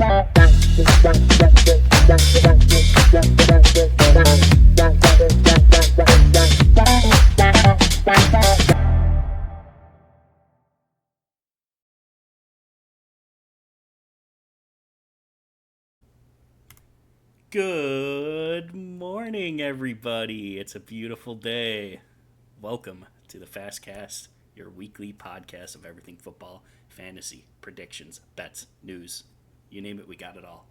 Good morning, everybody. It's a beautiful day. Welcome to the Fastcast, your weekly podcast of everything football, fantasy, predictions, bets, news. You name it, we got it all.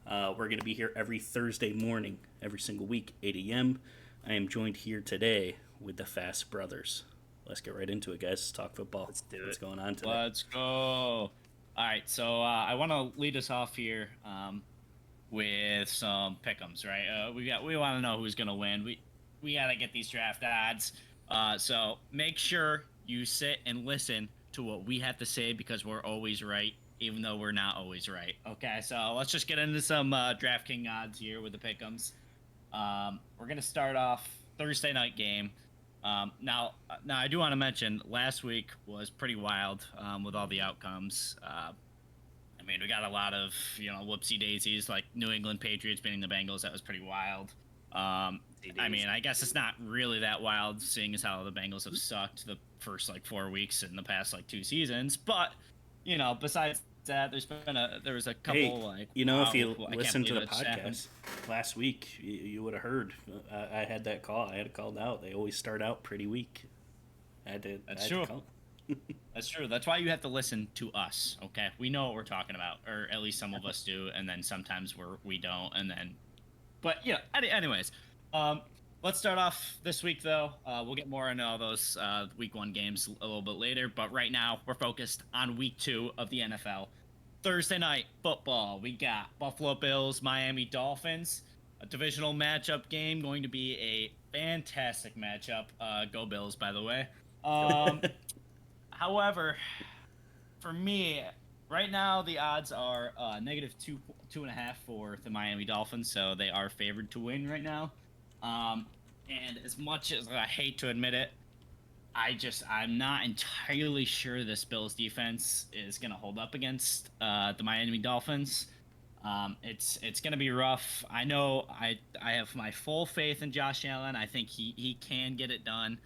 We're going to be here every Thursday morning, every single week, 8 a.m. I am joined here today with the Fast Brothers. Let's get right into it, guys. Let's talk football. Let's do What's it. going on today? Let's go. All right, so I want to lead us off here with some pick'ems, right? We want to know who's gonna win. We gotta get these draft odds. So make sure you sit and listen to what we have to say because we're always right, even though we're not always right. Okay, so let's just get into some DraftKings odds here with the pick'ems. We're gonna start off Thursday night game. Now I do want to mention last week was pretty wild with all the outcomes. I mean, we got a lot of, whoopsie daisies, like New England Patriots beating the Bengals. That was pretty wild. I mean, I guess it's not really that wild, seeing as how the Bengals have sucked the first 4 weeks in the past 2 seasons. But besides that, there was a couple if you listened to the podcast last week, you would have heard. I had that call. I had it called out. They always start out pretty weak. That's true. That's true. That's why you have to listen to us, okay? We know what we're talking about, or at least some of us do, and then sometimes we don't, and then... But, anyways, let's start off this week, though. We'll get more into all those Week 1 games a little bit later, but right now, we're focused on Week 2 of the NFL. Thursday night football, we got Buffalo Bills, Miami Dolphins, a divisional matchup game, going to be a fantastic matchup. Go Bills, by the way. However, for me, right now the odds are negative 2.5 for the Miami Dolphins, so they are favored to win right now. And as much as I hate to admit it, I'm not entirely sure this Bills defense is gonna hold up against the Miami Dolphins. It's gonna be rough. I know I have my full faith in Josh Allen. I think he can get it done.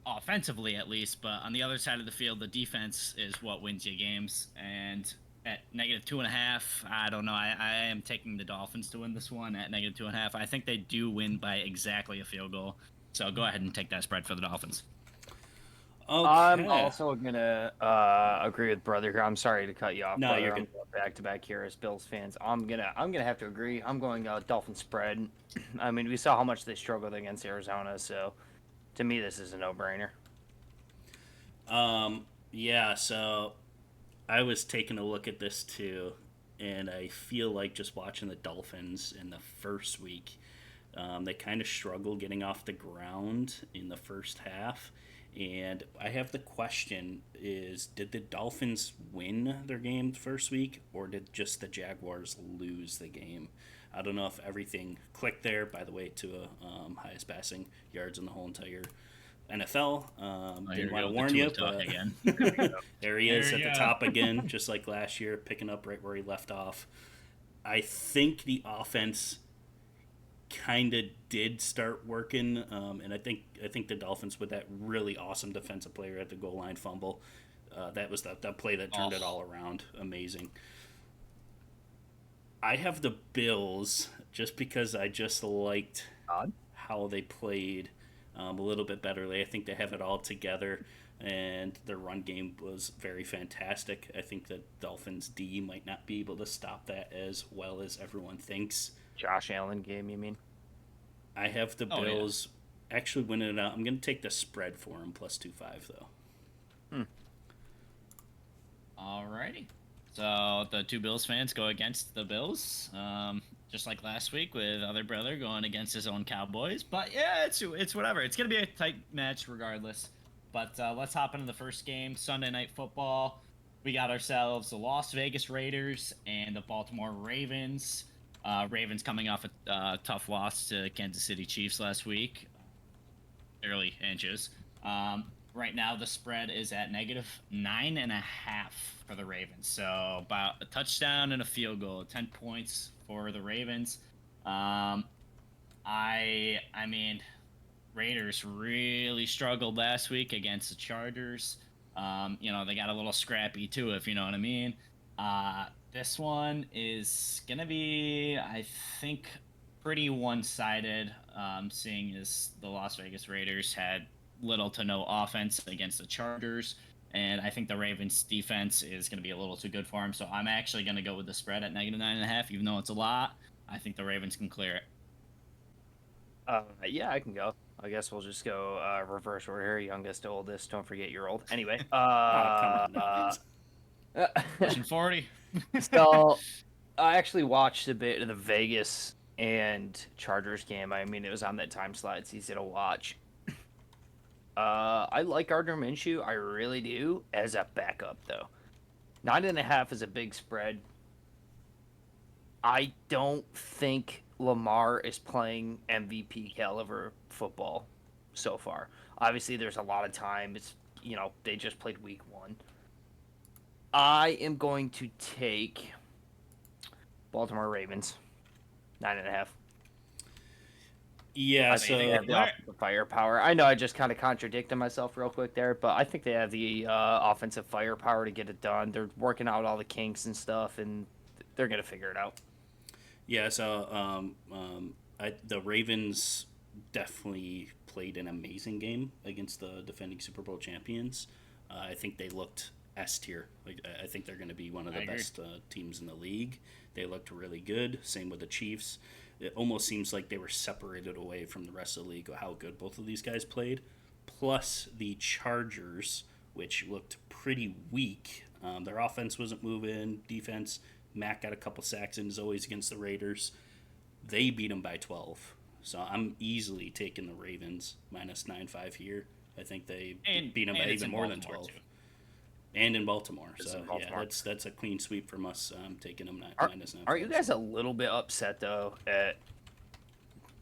Offensively at least, but on the other side of the field, the defense is what wins you games. And at negative 2.5, I don't know. I am taking the Dolphins to win this one at negative 2.5. I think they do win by exactly a field goal. So go ahead and take that spread for the Dolphins. Okay. I'm also gonna agree with brother here. I'm sorry to cut you off. No, brother. you're I'm good. going back to back here as Bills fans. I'm gonna have to agree. I'm going Dolphin spread. I mean, we saw how much they struggled against Arizona, so to me, this is a no-brainer. Yeah, so I was taking a look at this too, and I feel like just watching the Dolphins in the first week, they kind of struggled getting off the ground in the first half. And I have the question is, did the Dolphins win their game the first week, or did just the Jaguars lose the game? I don't know if everything clicked there. By the way, to highest passing yards in the whole entire NFL. Didn't want to warn you, but again. there he is at the top again, just like last year, picking up right where he left off. I think the offense kind of did start working, and I think the Dolphins with that really awesome defensive player at the goal line fumble, that was that play that turned it all around. Amazing. I have the Bills just because I just liked how they played a little bit better. I think they have it all together, and their run game was very fantastic. I think that Dolphins D might not be able to stop that as well as everyone thinks. Josh Allen game, you mean? I have the Bills actually winning it out. I'm going to take the spread for them, plus 2.5, though. Alrighty. So the two Bills fans go against the Bills, just like last week with other brother going against his own Cowboys. But yeah, it's whatever. It's gonna be a tight match regardless. But let's hop into the first game, Sunday Night Football. We got ourselves the Las Vegas Raiders and the Baltimore Ravens. Ravens coming off a tough loss to Kansas City Chiefs last week, early inches. right now the spread is at -9.5 for the Ravens. So about a touchdown and a field goal, 10 points for the Ravens. Um, I mean, Raiders really struggled last week against the Chargers. They got a little scrappy too, if you know what I mean. This one is gonna be, I think, pretty one-sided. Seeing as the Las Vegas Raiders had little to no offense against the Chargers, and I think the Ravens defense is gonna be a little too good for them. So I'm actually gonna go with the spread at -9.5, even though it's a lot. I think the Ravens can clear it. Yeah, I can go. I guess we'll just go reverse order here, youngest to oldest. Don't forget you're old. Anyway, Oh, come on. No. Pushing 40. so I actually watched a bit of the Vegas and Chargers game. I mean, it was on that time slot. It's easy to watch. I like Gardner Minshew. I really do as a backup, though. 9.5 is a big spread. I don't think Lamar is playing MVP caliber football so far. Obviously, there's a lot of time. They just played week 1. I am going to take Baltimore Ravens 9.5. Yeah, I think they have the offensive firepower. I know I just kind of contradicted myself real quick there, but I think they have the offensive firepower to get it done. They're working out all the kinks and stuff, and they're gonna figure it out. Yeah, so the Ravens definitely played an amazing game against the defending Super Bowl champions. I think they looked S tier. I think they're going to be one of the best teams in the league. They looked really good. Same with the Chiefs. It almost seems like they were separated away from the rest of the league of how good both of these guys played. Plus the Chargers, which looked pretty weak. Their offense wasn't moving. Defense, Mac got a couple sacks and is always against the Raiders. They beat them by 12. So I'm easily taking the Ravens -9.5 here. I think they beat them by even more than 12. Too. And in Baltimore. So yeah, that's a clean sweep from us. Taking them -9.5. Are you guys a little bit upset though at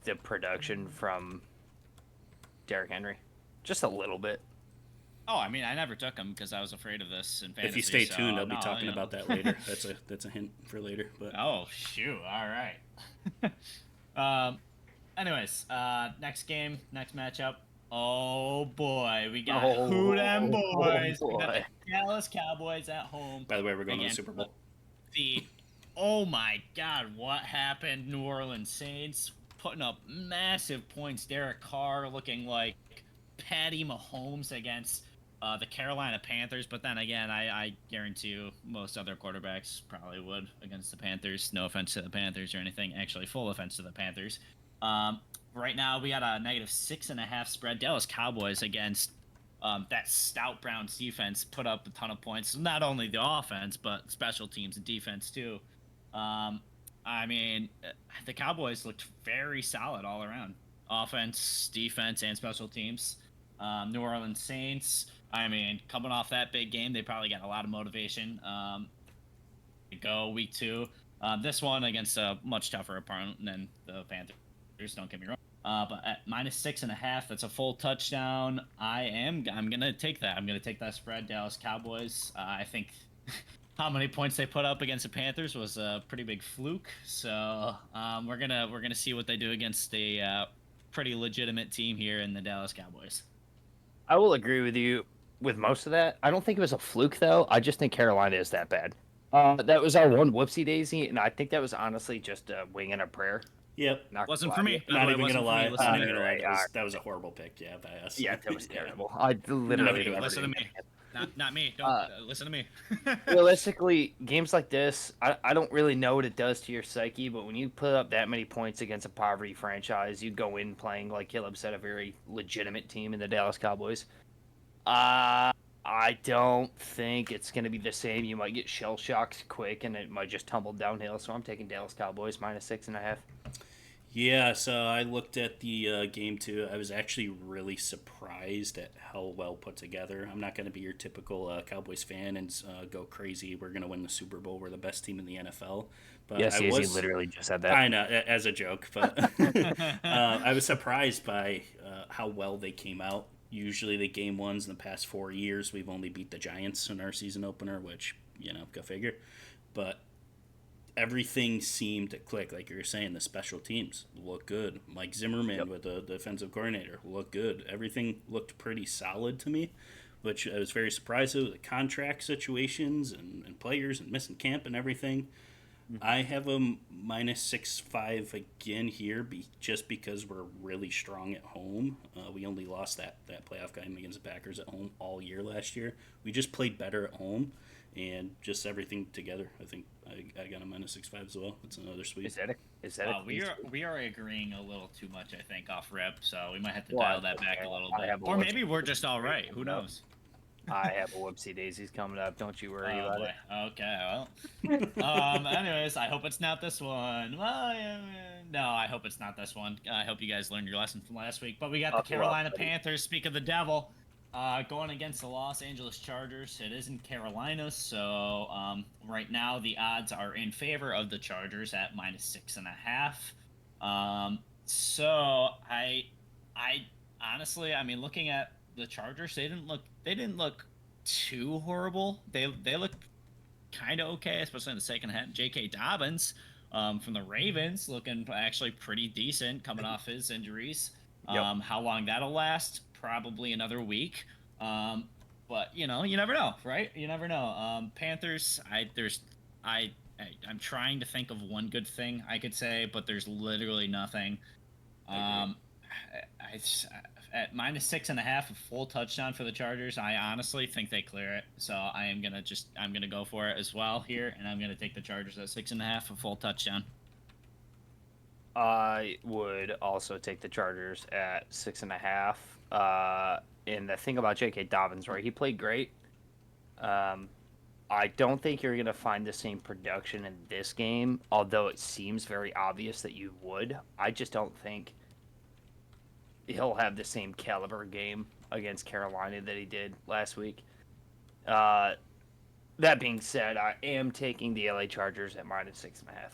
the production from Derrick Henry? Just a little bit. Oh, I mean, I never took him because I was afraid of this in fantasy. If you stay tuned, I'll be talking about that later. That's a hint for later. But shoot! All right. Anyways, next game, next matchup. Oh boy, we got who them boys? We got the Dallas Cowboys at home. By the way, we're going to the Super Bowl. Oh my God, what happened? New Orleans Saints putting up massive points. Derek Carr looking like Patty Mahomes against the Carolina Panthers, but then again, I guarantee you most other quarterbacks probably would against the Panthers. No offense to the Panthers or anything. Actually, full offense to the Panthers. Right now, we got a -6.5 spread. Dallas Cowboys against that stout Browns defense put up a ton of points. Not only the offense, but special teams and defense too. I mean, the Cowboys looked very solid all around. Offense, defense, and special teams. New Orleans Saints, I mean, coming off that big game, they probably got a lot of motivation to go week 2. This one against a much tougher opponent than the Panthers, don't get me wrong. But at -6.5, that's a full touchdown. I'm gonna take that. I'm gonna take that spread. Dallas Cowboys. I think how many points they put up against the Panthers was a pretty big fluke. So we're gonna see what they do against a pretty legitimate team here in the Dallas Cowboys. I will agree with you with most of that. I don't think it was a fluke though. I just think Carolina is that bad. That was our one whoopsie daisy, and I think that was honestly just a wing and a prayer. Yep. Wasn't for me. Not even gonna lie. That was a horrible pick. Yeah, by us. Yeah, that was terrible. I literally listen to me. Not me. Don't listen to me. Realistically, games like this, I don't really know what it does to your psyche, but when you put up that many points against a poverty franchise, you go in playing, like Caleb said, a very legitimate team in the Dallas Cowboys. I don't think it's going to be the same. You might get shell shocked quick, and it might just tumble downhill. So I'm taking Dallas Cowboys -6.5. Yeah, so I looked at the game too. I was actually really surprised at how well put together. I'm not going to be your typical Cowboys fan and go crazy. We're going to win the Super Bowl. We're the best team in the NFL. But yes, he literally just said that. I know, as a joke, but I was surprised by how well they came out. Usually the game ones in the past 4 years, we've only beat the Giants in our season opener, which, go figure. But everything seemed to click. Like you were saying, the special teams look good. Mike Zimmerman with the defensive coordinator looked good. Everything looked pretty solid to me, which I was very surprised with the contract situations and players and missing camp and everything. I have a minus 6.5 again here, just because we're really strong at home. We only lost that playoff game against the Packers at home all year last year. We just played better at home, and just everything together. I think I got a minus 6.5 as well. That's another sweet. Is that we are agreeing a little too much, I think, off rep, so we might have to dial that back a little bit. Or maybe we're just all right. Who knows? I have a whoopsie daisies coming up. Don't you worry about it. Okay, well. Anyways, I hope it's not this one. Well, no, I hope it's not this one. I hope you guys learned your lesson from last week. But we got the Carolina Panthers, speak of the devil, going against the Los Angeles Chargers. It is in Carolina, so right now the odds are in favor of the Chargers at minus 6.5. So I honestly, I mean, looking at the Chargers, they didn't look too horrible. They looked kind of okay, especially in the second half. J.K. Dobbins from the Ravens looking actually pretty decent coming off his injuries. How long that'll last? Probably another week. But you never know, right? You never know. Panthers, I'm trying to think of one good thing I could say, but there's literally nothing. At minus 6.5, a full touchdown for the Chargers, I honestly think they clear it. So I'm gonna go for it as well here, and I'm gonna take the Chargers at 6.5, a full touchdown. I would also take the Chargers at 6.5. And the thing about J.K. Dobbins, right? He played great. I don't think you're gonna find the same production in this game, although it seems very obvious that you would. I just don't think he'll have the same caliber game against Carolina that he did last week. That being said, I am taking the LA Chargers at minus 6.5.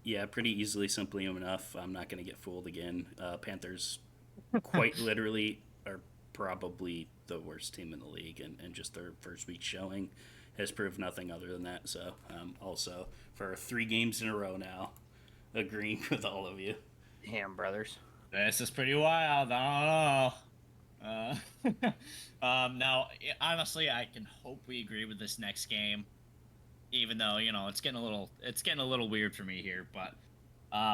Yeah, pretty easily, simply enough. I'm not going to get fooled again. Panthers, quite literally, are probably the worst team in the league, and just their first week showing has proved nothing other than that. So, also, for 3 games in a row now, agreeing with all of you. Damn, brothers. This is pretty wild. I don't know. Now, honestly, I can hope we agree with this next game, even though it's getting a little weird for me here. But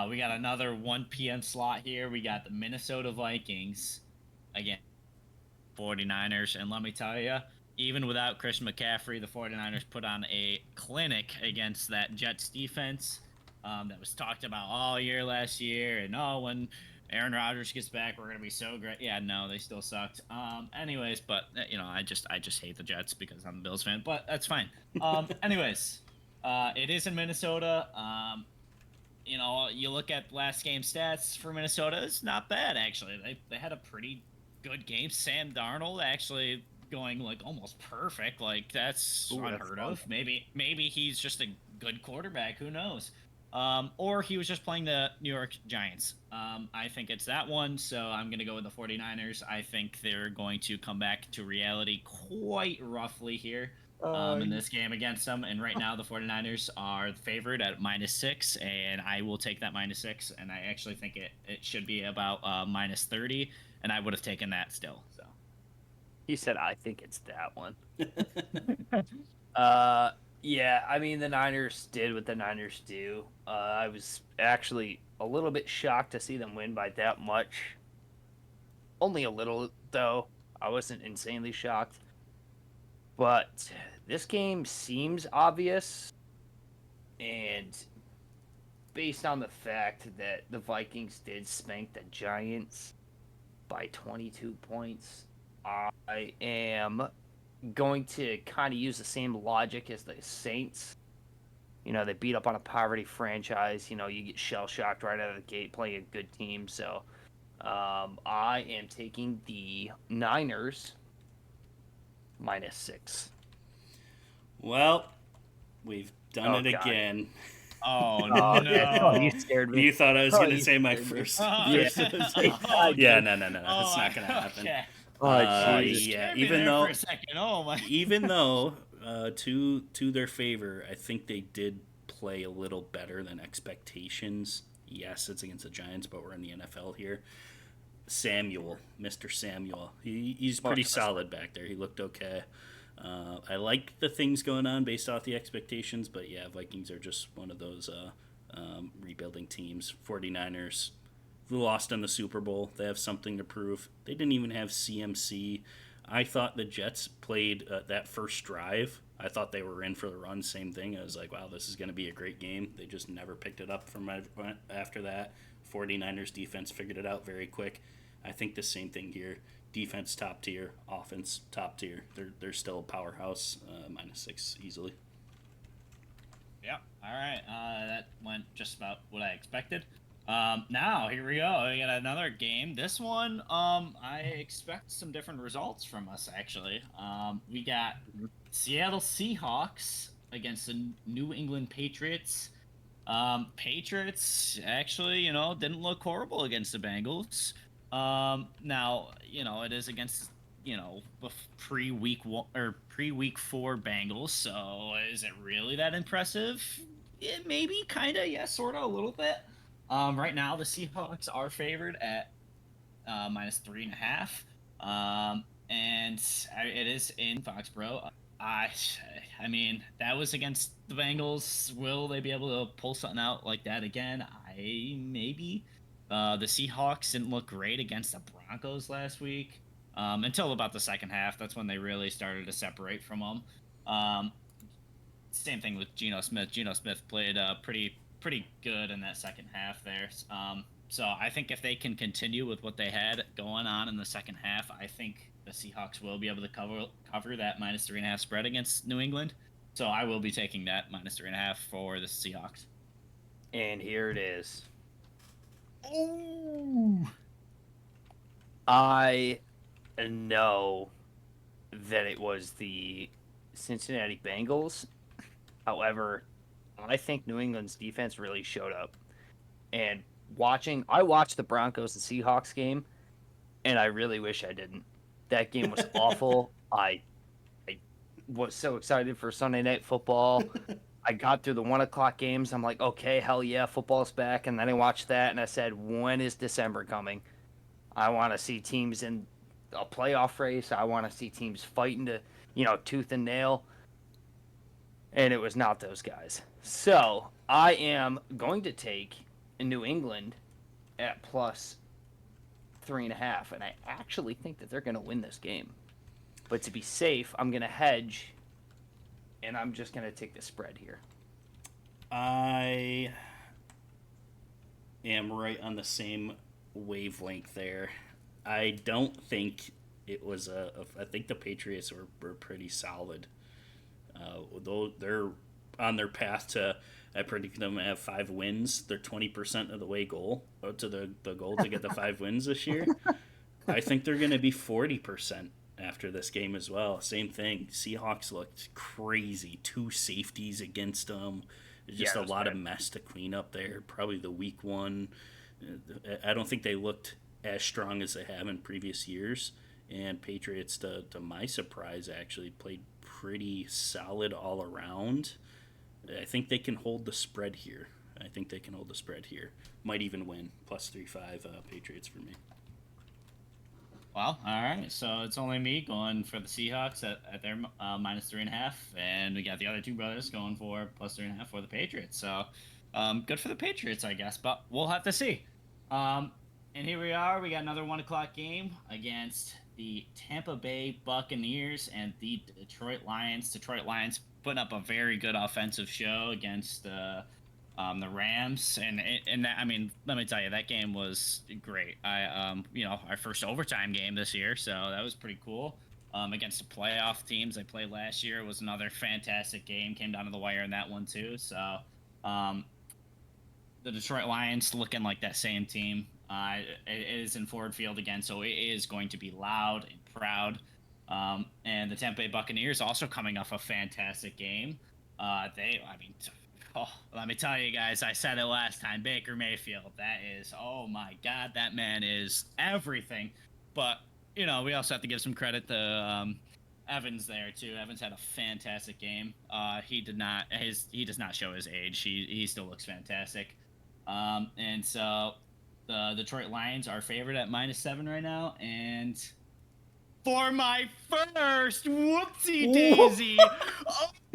we got another 1 p.m. slot here. We got the Minnesota Vikings again, 49ers, and let me tell you, even without Christian McCaffrey, the 49ers put on a clinic against that Jets defense that was talked about all year last year, and when Aaron Rodgers gets back, we're gonna be so great. Yeah, no, they still sucked. Anyways, but I just hate the Jets because I'm a Bills fan, but that's fine. Anyways, it is in Minnesota. You look at last game stats for Minnesota, it's not bad actually. They had a pretty good game. Sam Darnold actually going like almost perfect. Like that's unheard of. Maybe he's just a good quarterback. Who knows? Or he was just playing the New York Giants. I think it's that one, so I'm going to go with the 49ers. I think they're going to come back to reality quite roughly here in this game against them. And right now, the 49ers are favored at minus 6, and I will take that minus 6. And I actually think it should be about minus 30, and I would have taken that still. So He said, I think it's that one. Yeah, I mean, the Niners did what the Niners do. I was actually a little bit shocked to see them win by that much. Only a little, though. I wasn't insanely shocked. But this game seems obvious. And based on the fact that the Vikings did spank the Giants by 22 points, I am going to kind of use the same logic as the Saints. They beat up on a poverty franchise. You get shell-shocked right out of the gate playing a good team. So I am taking the Niners minus 6. Well, we've done it God. again. Oh, no. You scared me. You thought I was going to say my first. Yeah. Yeah, no. That's not going to happen. Okay. Oh, Oh, you Jesus. Yeah, scared me there for a second. Oh my. even though to their favor, I think they did play a little better than expectations. Yes, it's against the Giants, but we're in the NFL here. Mr. Samuel, he's pretty Much solid back there. He looked okay. I like the things going on based off the expectations, but yeah, Vikings are just one of those rebuilding teams. 49ers lost in the Super Bowl. They have something to prove. They didn't even have CMC. I thought the Jets played that first drive. I thought they were in for the run. Same thing. I was like, wow, this is going to be a great game. They just never picked it up from after that. 49ers defense figured it out very quick. I think the same thing here. Defense top tier, offense top tier. They're still a powerhouse. -6 easily. Yeah. All right. That went just about what I expected. Now here we go. We got another game. This one, I expect some different results from us. Actually, we got Seattle Seahawks against the New England Patriots. Patriots actually, didn't look horrible against the Bengals. Now, it is against, pre-week 1 or pre-week 4 Bengals. So is it really that impressive? Yeah, maybe, kind of, yeah, sort of, a little bit. Right now the Seahawks are favored at -3.5. And it is in Foxborough. I, I mean, that was against the Bengals. Will they be able to pull something out like that again? Maybe. The Seahawks didn't look great against the Broncos last week until about the second half. That's when they really started to separate from them. Same thing with Geno Smith. Geno Smith played pretty good in that second half there. So I think if they can continue with what they had going on in the second half, I think the Seahawks will be able to cover that -3.5 spread against New England. So I will be taking that -3.5 for the Seahawks. And here it is. Oh, I know that it was the Cincinnati Bengals. However, I think New England's defense really showed up. And I watched the Broncos and Seahawks game, and I really wish I didn't. That game was awful. I was so excited for Sunday Night Football. I got through the 1 o'clock games. I'm like, okay, hell yeah, football's back. And then I watched that, and I said, when is December coming? I want to see teams in a playoff race. I want to see teams fighting to, tooth and nail. And it was not those guys. So I am going to take New England at +3.5, and I actually think that they're going to win this game. But to be safe, I'm going to hedge, and I'm just going to take the spread here. I am right on the same wavelength there. I don't think it was I think the Patriots were pretty solid. Though they're on their path to, I predict them to have 5 wins. They're 20% of the way to the goal to get the 5 wins this year. I think they're going to be 40% after this game as well. Same thing. Seahawks looked crazy. 2 safeties against them. Just a lot of mess to clean up there. Probably the week 1. I don't think they looked as strong as they have in previous years. And Patriots, to my surprise, actually played pretty solid all around. I think they can hold the spread here. Might even win. +3.5 Patriots for me. well, all right. So it's only me going for the Seahawks at their -3.5, and we got the other two brothers going for +3.5 for the Patriots. So good for the Patriots, I guess, but we'll have to see. And here we are. We got another 1 o'clock game against the Tampa Bay Buccaneers and the Detroit Lions. Detroit Lions putting up a very good offensive show against the Rams, and that, I mean, let me tell you, that game was great. Our first overtime game this year, so that was pretty cool. Against the playoff teams they played last year, it was another fantastic game. Came down to the wire in that one too. So, the Detroit Lions looking like that same team. It is in Ford Field again, so it is going to be loud and proud. And the Tampa Bay Buccaneers also coming off a fantastic game. Let me tell you guys, I said it last time, Baker Mayfield, that is, oh my God, that man is everything. But we also have to give some credit to Evans there too. Evans had a fantastic game. He does not show his age. He still looks fantastic. And so the Detroit Lions are favored at -7 right now, and for my first whoopsie daisy.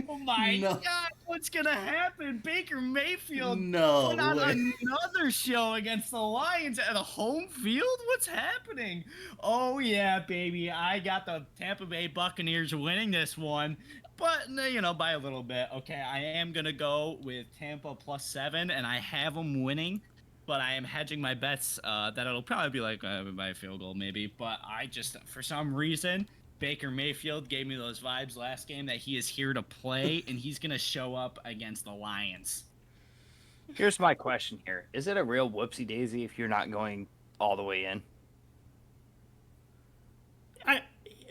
Oh my No. God, what's gonna happen? Baker Mayfield No put on way. another show against the Lions at a home field? What's happening? Oh yeah, baby. I got the Tampa Bay Buccaneers winning this one. But by a little bit. Okay, I am gonna go with Tampa +7, and I have them winning. But I am hedging my bets that it'll probably be like by a field goal, maybe. But I just, for some reason, Baker Mayfield gave me those vibes last game that he is here to play, and he's going to show up against the Lions. Here's my question here. Is it a real whoopsie daisy if you're not going all the way in?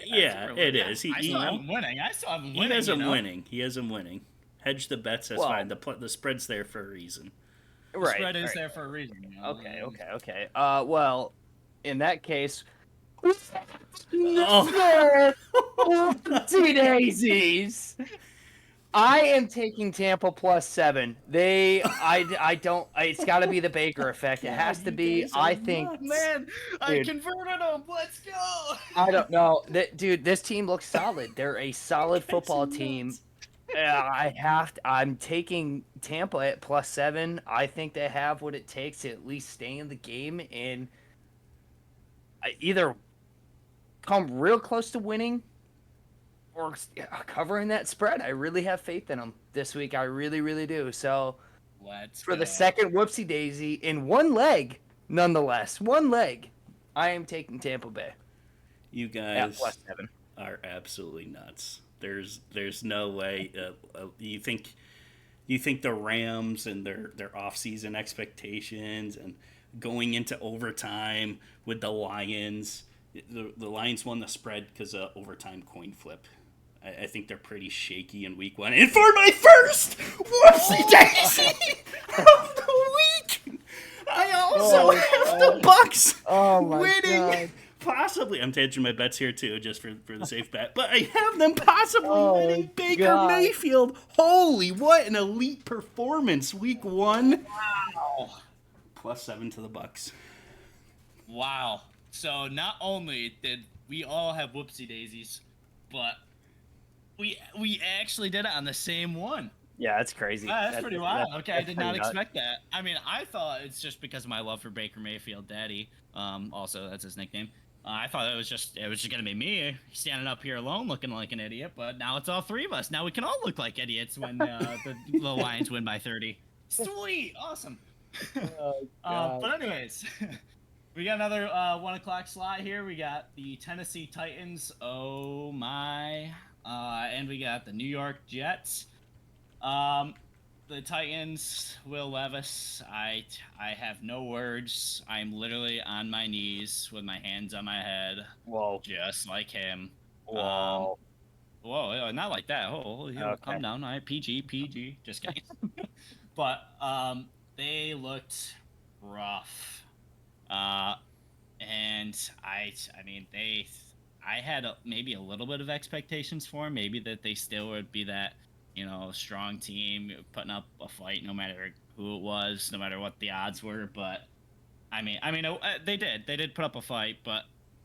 Yeah, it is. I still have him winning. He has him winning. He has him winning. Hedge the bets. That's fine. The spread's there for a reason. The spread is there for a reason. Okay. Well, in that case, whoopsie daisies. I am taking Tampa +7. I don't. It's got to be the Baker effect. It has to be. I think. Nuts. Man, I converted him. Let's go. I don't know, dude. This team looks solid. They're a solid football team. I'm taking Tampa at +7. I think they have what it takes to at least stay in the game and either come real close to winning or covering that spread. I really have faith in them this week. I really, really do. So for the second whoopsie daisy in one leg, nonetheless, I am taking Tampa Bay. You guys are absolutely nuts. There's no way. You think the Rams and their off-season expectations and going into overtime with the Lions. The Lions won the spread because of overtime coin flip. I think they're pretty shaky in week 1. And for my first whoopsie daisy of the week, I also have the Bucks winning. God. Possibly, I'm hedging my bets here too, just for the safe bet. But I have them possibly winning Baker Mayfield. Holy, what an elite performance, week 1. Wow. +7 to the Bucks. Wow. So not only did we all have whoopsie daisies, but we actually did it on the same one. Yeah, that's crazy. That's pretty wild. Okay, I did not expect that. I mean, I thought it's just because of my love for Baker Mayfield, Daddy. Also, that's his nickname. I thought it was just gonna be me standing up here alone looking like an idiot, but now it's all three of us. Now we can all look like idiots when the Lions win by 30. Sweet, awesome. But anyways, we got another 1 o'clock slot here. We got the Tennessee Titans. Oh my, and we got the New York Jets. The Titans, Will Levis, I have no words. I'm literally on my knees with my hands on my head. Whoa. Just like him. Whoa. Whoa, not like that. Oh, calm down. All right, PG. Just kidding. But they looked rough. And I mean, I had maybe a little bit of expectations for them. Maybe that they still would be that, strong team putting up a fight no matter who it was, no matter what the odds were. But I mean, they did put up a fight, but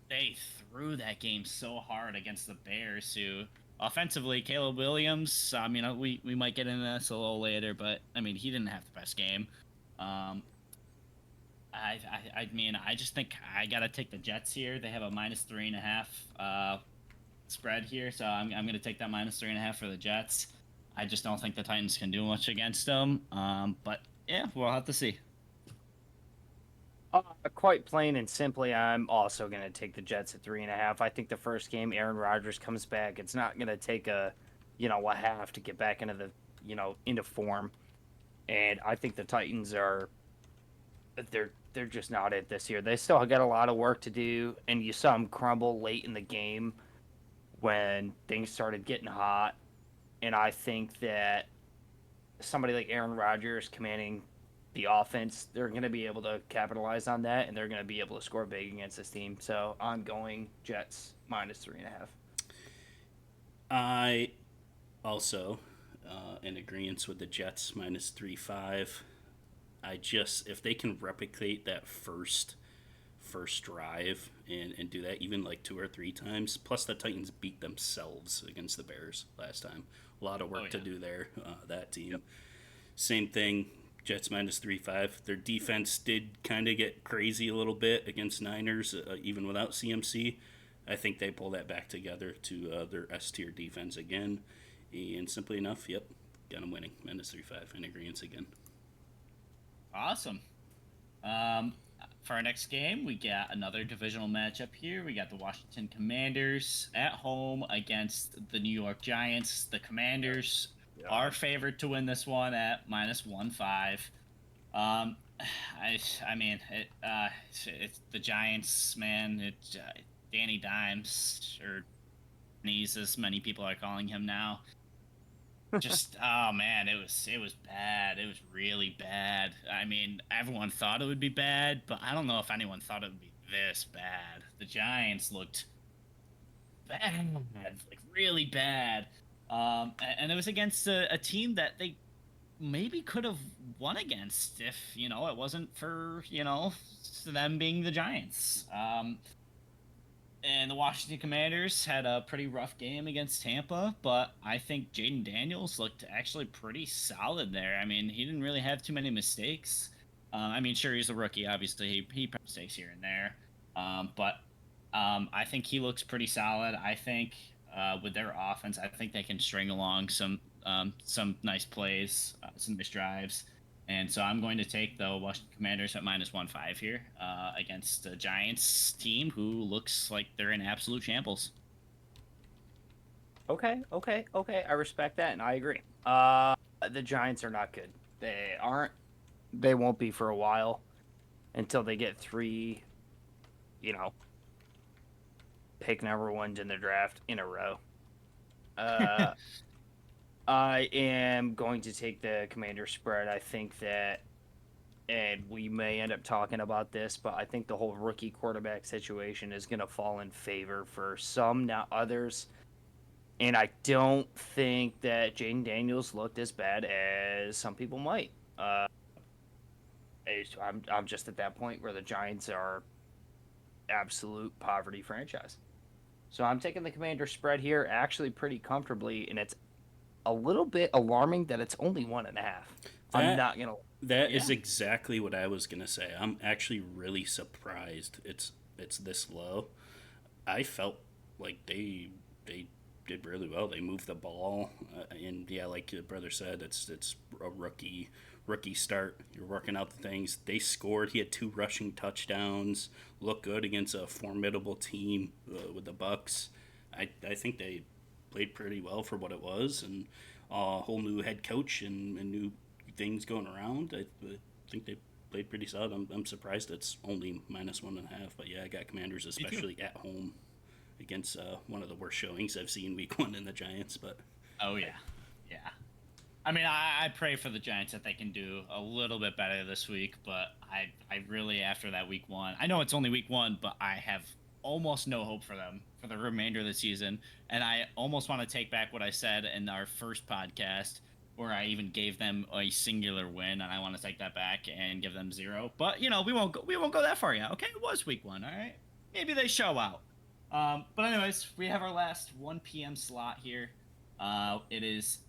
they threw that game so hard against the Bears, who offensively, Caleb Williams, I mean, we might get into this a little later, but I mean, he didn't have the best game. I mean, I just think I gotta take the Jets here. They have a -3.5 spread here, so I'm gonna take that -3.5 for the Jets. I just don't think the Titans can do much against them. But yeah, we'll have to see. Quite plain and simply, I'm also going to take the Jets at 3.5. I think the first game, Aaron Rodgers comes back. It's not going to take a half to get back into into form. And I think the Titans they're just not it this year. They still got a lot of work to do, and you saw them crumble late in the game when things started getting hot. And I think that somebody like Aaron Rodgers commanding the offense, they're going to be able to capitalize on that, and they're going to be able to score big against this team. So I'm going Jets -3.5. I also in agreement with the Jets -3.5. I just if they can replicate that first drive and do that even like 2 or 3 times. Plus the Titans beat themselves against the Bears last time. A lot of work to do there. That team. Yep. Same thing. Jets -3.5. Their defense did kind of get crazy a little bit against Niners, even without CMC. I think they pull that back together to their S tier defense again. And simply enough, yep, got them winning. -3.5 in agreement again. Awesome. For our next game, we got another divisional matchup here. We got the Washington Commanders at home against the New York Giants. The Commanders are favored to win this one at -1.5. I mean, it's the Giants, man. Danny Dimes, or Knees, as many people are calling him now. Just oh man, it was bad. It was really bad. I mean, everyone thought it would be bad, but I don't know if anyone thought it would be this bad. The Giants looked bad, like really bad. And it was against a team that they maybe could have won against if it wasn't for them being the Giants. And the Washington Commanders had a pretty rough game against Tampa, but I think Jaden Daniels looked actually pretty solid there. I mean, he didn't really have too many mistakes. I mean, sure, he's a rookie. Obviously, he mistakes here and there. But I think he looks pretty solid. I think with their offense, I think they can string along some nice plays, some nice drives. And so I'm going to take the Washington Commanders at -1.5 here against the Giants team, who looks like they're in absolute shambles. Okay. I respect that, and I agree. The Giants are not good. They aren't. They won't be for a while until they get 3, pick number ones in the draft in a row. I am going to take the Commander spread. I think that, and we may end up talking about this, but I think the whole rookie quarterback situation is going to fall in favor for some, not others. And I don't think that Jaden Daniels looked as bad as some people might. I'm just at that point where the Giants are absolute poverty franchise. So I'm taking the Commander spread here actually pretty comfortably, and it's a little bit alarming that it's only 1.5. I'm not gonna. That is exactly what I was gonna say. I'm actually really surprised it's this low. I felt like they did really well. They moved the ball, and yeah, like your brother said, it's a rookie start. You're working out the things. They scored. He had 2 rushing touchdowns. Looked good against a formidable team with the Bucks. I think they played pretty well for what it was, and a whole new head coach and new things going around. I think they played pretty solid. I'm surprised it's only -1.5, but yeah, I got Commanders, especially at home against one of the worst showings I've seen week 1 in the Giants. But oh yeah. I mean, I pray for the Giants that they can do a little bit better this week, but I really, after that week 1, I know it's only week 1, but I have almost no hope for them for the remainder of the season. And I almost want to take back what I said in our first podcast, where I even gave them a singular win, and I want to take that back and give them 0. But we won't go that far yet. Okay, it was week 1. All right, maybe they show out. But anyways, we have our last 1 p.m. slot here. It is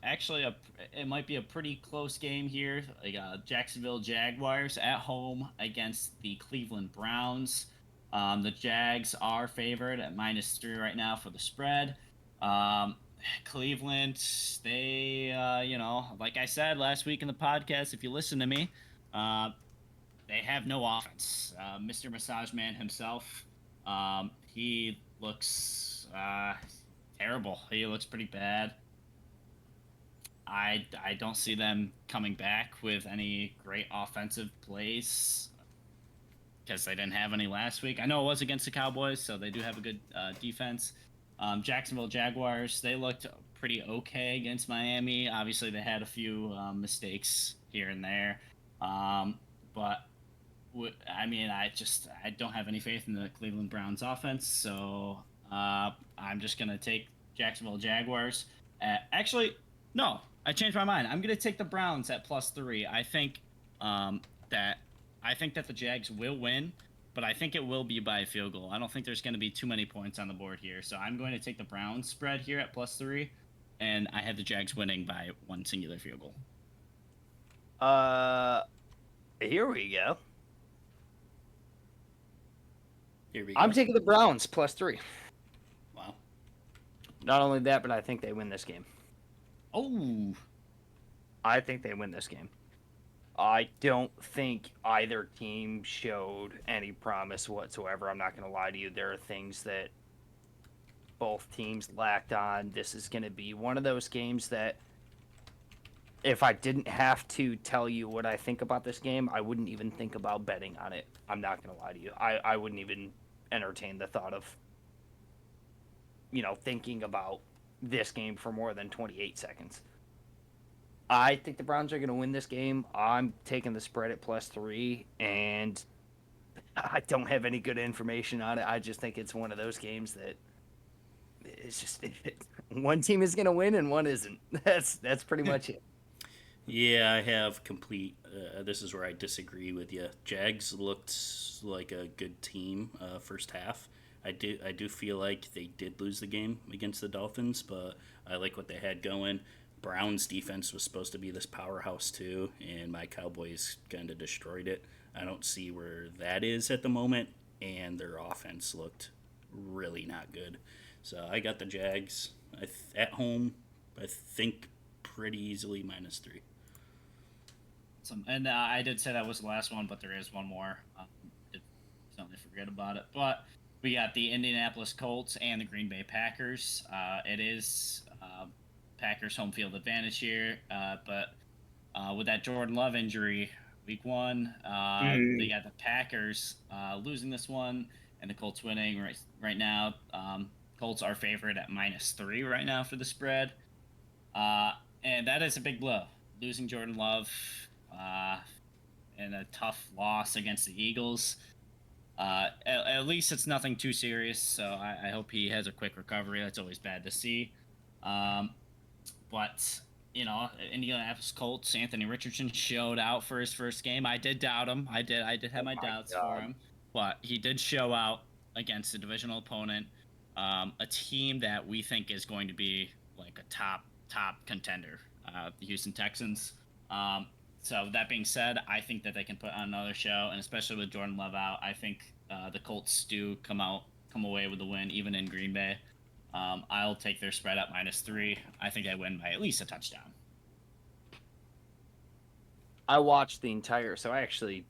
actually it might be a pretty close game here. Like Jacksonville Jaguars at home against the Cleveland Browns. The Jags are favored at -3 right now for the spread. Cleveland, they, like I said last week in the podcast, if you listen to me, they have no offense. Mr. Massage Man himself, he looks terrible. He looks pretty bad. I don't see them coming back with any great offensive plays because they didn't have any last week. I know it was against the Cowboys, so they do have a good defense. Jacksonville Jaguars, they looked pretty okay against Miami. Obviously, they had a few mistakes here and there. But I mean, I don't have any faith in the Cleveland Browns offense, so I'm just gonna take Jacksonville Jaguars. Actually, no, I changed my mind. I'm gonna take the Browns at +3. Um, that I think that the Jags will win, but I think it will be by a field goal. I don't think there's going to be too many points on the board here, so I'm going to take the Browns spread here at +3, and I have the Jags winning by one singular field goal. Here we go. Here we go. I'm taking the Browns +3. Wow. Not only that, but I think they win this game. Oh, I think they win this game. I don't think either team showed any promise whatsoever. I'm not going to lie to you. There are things that both teams lacked on. This is going to be one of those games that if I didn't have to tell you what I think about this game, I wouldn't even think about betting on it. I'm not going to lie to you. I wouldn't even entertain the thought of, thinking about this game for more than 28 seconds. I think the Browns are going to win this game. I'm taking the spread at +3, and I don't have any good information on it. I just think it's one of those games that it's just one team is going to win and one isn't. That's pretty much it. Yeah, I have complete. This is where I disagree with you. Jags looked like a good team first half. I do feel like they did lose the game against the Dolphins, but I like what they had going. Browns defense was supposed to be this powerhouse too, and my Cowboys kind of destroyed it. I don't see where that is at the moment, and their offense looked really not good. So I got the Jags at home. I think pretty easily -3. And I did say that was the last one, but there is one more. Don't forget about it. But we got the Indianapolis Colts and the Green Bay Packers. It is Packers home field advantage here, but with that Jordan Love injury, week 1, they got the Packers losing this one, and the Colts winning right now. Colts are favored at -3 right now for the spread, and that is a big blow. Losing Jordan Love and a tough loss against the Eagles. At least it's nothing too serious, so I hope he has a quick recovery. That's always bad to see. But Indianapolis Colts, Anthony Richardson showed out for his first game. I did doubt him. I did have my doubts for him, but he did show out against a divisional opponent, a team that we think is going to be like a top contender, the Houston Texans. So that being said, I think that they can put on another show, and especially with Jordan Love out, I think the Colts do come away with the win, even in Green Bay. I'll take their spread at -3. I think I win by at least a touchdown. I watched the entire, so I actually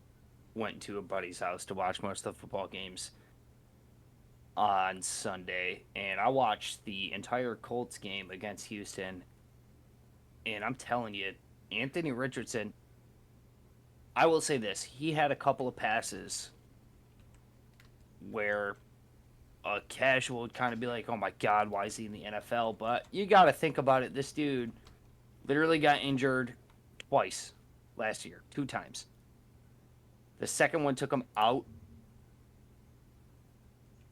went to a buddy's house to watch most of the football games on Sunday, and I watched the entire Colts game against Houston, and I'm telling you, Anthony Richardson, I will say this, he had a couple of passes where a casual would kind of be like, oh my God, why is he in the NFL? But you got to think about it. This dude literally got injured twice last year, 2 times. The second one took him out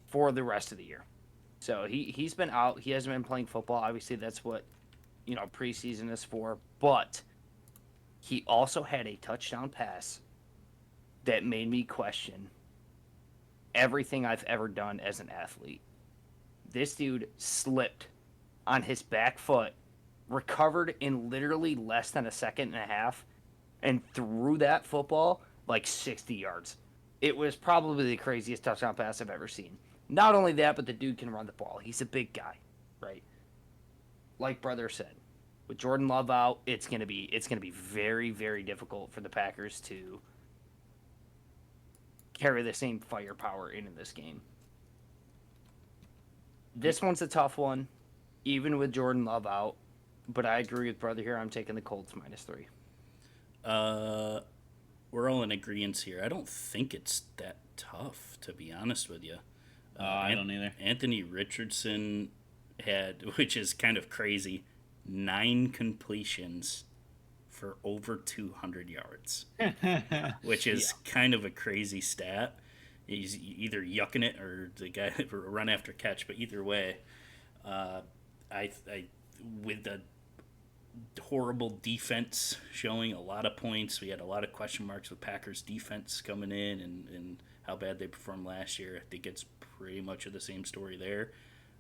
for the rest of the year. So he's been out. He hasn't been playing football. Obviously, that's what, preseason is for. But he also had a touchdown pass that made me question everything I've ever done as an athlete. This dude slipped on his back foot, recovered in literally less than a second and a half, and threw that football like 60 yards. It was probably the craziest touchdown pass I've ever seen. Not only that, but the dude can run the ball. He's a big guy, right? Like brother said, with Jordan Love out, it's gonna be very, very difficult for the Packers to carry the same firepower into this game. This one's a tough one, even with Jordan Love out. But I agree with brother here. I'm taking the Colts -3. We're all in agreement here. I don't think it's that tough, to be honest with you. I don't either. Anthony Richardson had, which is kind of crazy, 9 completions for over 200 yards, Yeah. which is kind of a crazy stat. He's either yucking it or the guy for a run after catch, but either way, uh, I with the horrible defense showing a lot of points. We had a lot of question marks with Packers defense coming in and how bad they performed last year. I think it's pretty much of the same story there.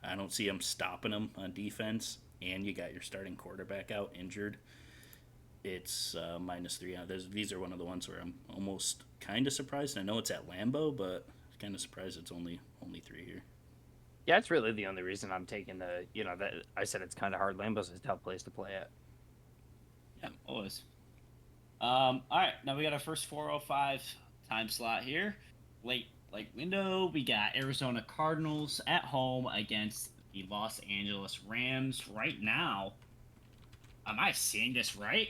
I don't see them stopping them on defense, and you got your starting quarterback out injured. It's -3. These are one of the ones where I'm almost kind of surprised. I know it's at Lambeau, but kind of surprised it's only 3 here. Yeah, it's really the only reason I'm taking the. That I said it's kind of hard. Lambeau's a tough place to play at. Yeah, always. All right, now we got our first 4:05 time slot here. Late window. We got Arizona Cardinals at home against the Los Angeles Rams. Right now, am I seeing this right?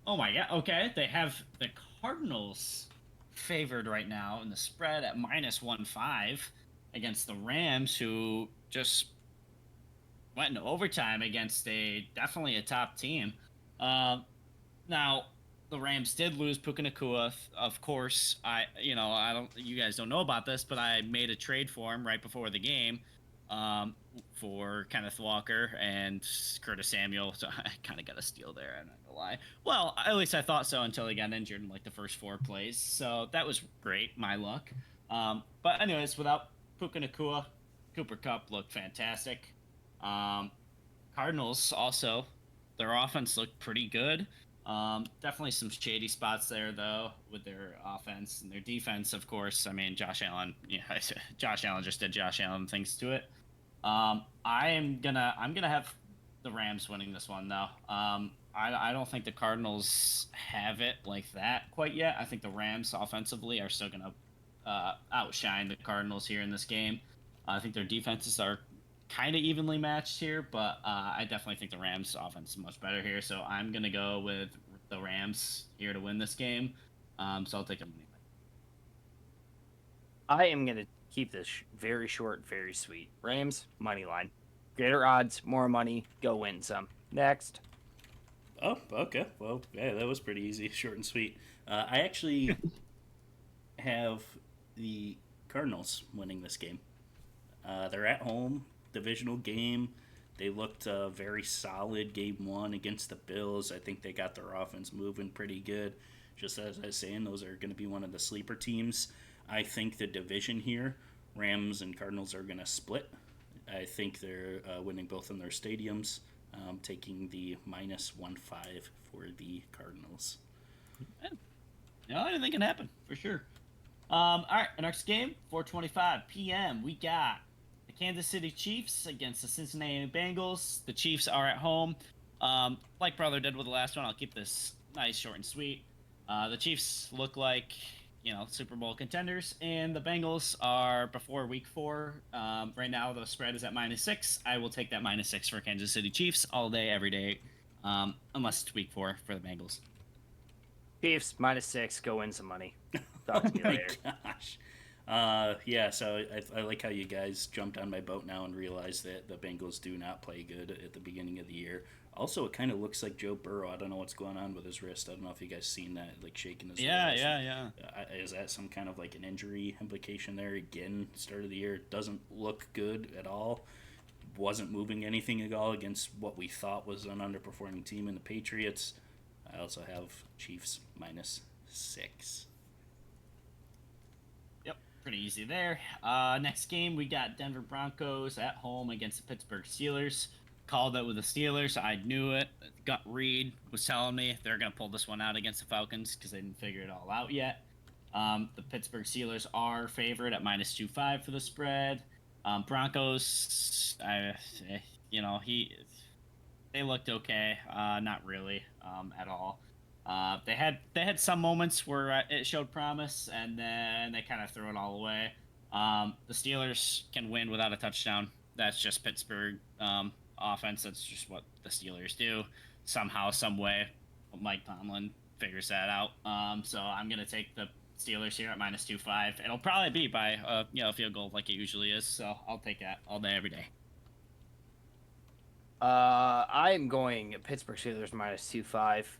Oh my god. Okay, they have the Cardinals favored right now in the spread at -1.5 against the Rams, who just went into overtime against definitely a top team. Now the Rams did lose Puka Nacua. Of course, I don't. You guys don't know about this, but I made a trade for him right before the game, for Kenneth Walker and Curtis Samuel. So I kind of got a steal there. I'm not gonna lie. Well, at least I thought so until he got injured in like the first 4 plays. So that was great, my luck. But anyways, without Puka Nacua, Cooper Kupp looked fantastic. Cardinals also, their offense looked pretty good. Definitely some shady spots there though with their offense and their defense. Of course, I mean Josh Allen. Yeah, Josh Allen just did Josh Allen things to it. I'm gonna have the Rams winning this one though. I don't think the Cardinals have it like that quite yet. I think the Rams offensively are still gonna outshine the Cardinals here in this game. I think their defenses are kind of evenly matched here, but I definitely think the Rams offense is much better here. So I'm going to go with the Rams here to win this game. So I'll take them. I am going to keep this very short, very sweet. Rams, money line. Greater odds, more money, go win some. Next. Oh, okay. Well, yeah, that was pretty easy, short and sweet. I actually have the Cardinals winning this game. They're at home, divisional game. They looked very solid game 1 against the Bills. I think they got their offense moving pretty good. Just as I was saying, those are going to be one of the sleeper teams. I think the division here, Rams and Cardinals are going to split. I think they're winning both in their stadiums, taking the -1.5 for the Cardinals. Yeah, anything can happen for sure. All right, our next game, 4:25 p.m. We got the Kansas City Chiefs against the Cincinnati Bengals. The Chiefs are at home. Like brother did with the last one, I'll keep this nice, short, and sweet. The Chiefs look like Super Bowl contenders, and the Bengals are before Week 4. Right now, the spread is at -6. I will take that -6 for Kansas City Chiefs all day, every day, unless it's Week 4 for the Bengals. Chiefs, -6, go win some money. Talk to me later. Gosh. Yeah, so I like how you guys jumped on my boat now and realized that the Bengals do not play good at the beginning of the year. Also, it kind of looks like Joe Burrow. I don't know what's going on with his wrist. I don't know if you guys seen that, like shaking his wrist. Yeah. Is that some kind of like an injury implication there? Again, start of the year, it doesn't look good at all. Wasn't moving anything at all against what we thought was an underperforming team in the Patriots. I also have Chiefs -6. Yep, pretty easy there. Next game, we got Denver Broncos at home against the Pittsburgh Steelers. Called it with the Steelers. I knew it. Gut read was telling me they're going to pull this one out against the Falcons because they didn't figure it all out yet. The Pittsburgh Steelers are favored at -2.5 for the spread. Broncos, they looked okay. Not really at all. They had some moments where it showed promise, and then they kind of threw it all away. The Steelers can win without a touchdown. That's just Pittsburgh offense. That's just what the Steelers do. Somehow, some way, Mike Tomlin figures that out. So I'm gonna take the Steelers here at -2.5. It'll probably be by a field goal like it usually is. So I'll take that all day, every day. I'm going Pittsburgh Steelers -2.5.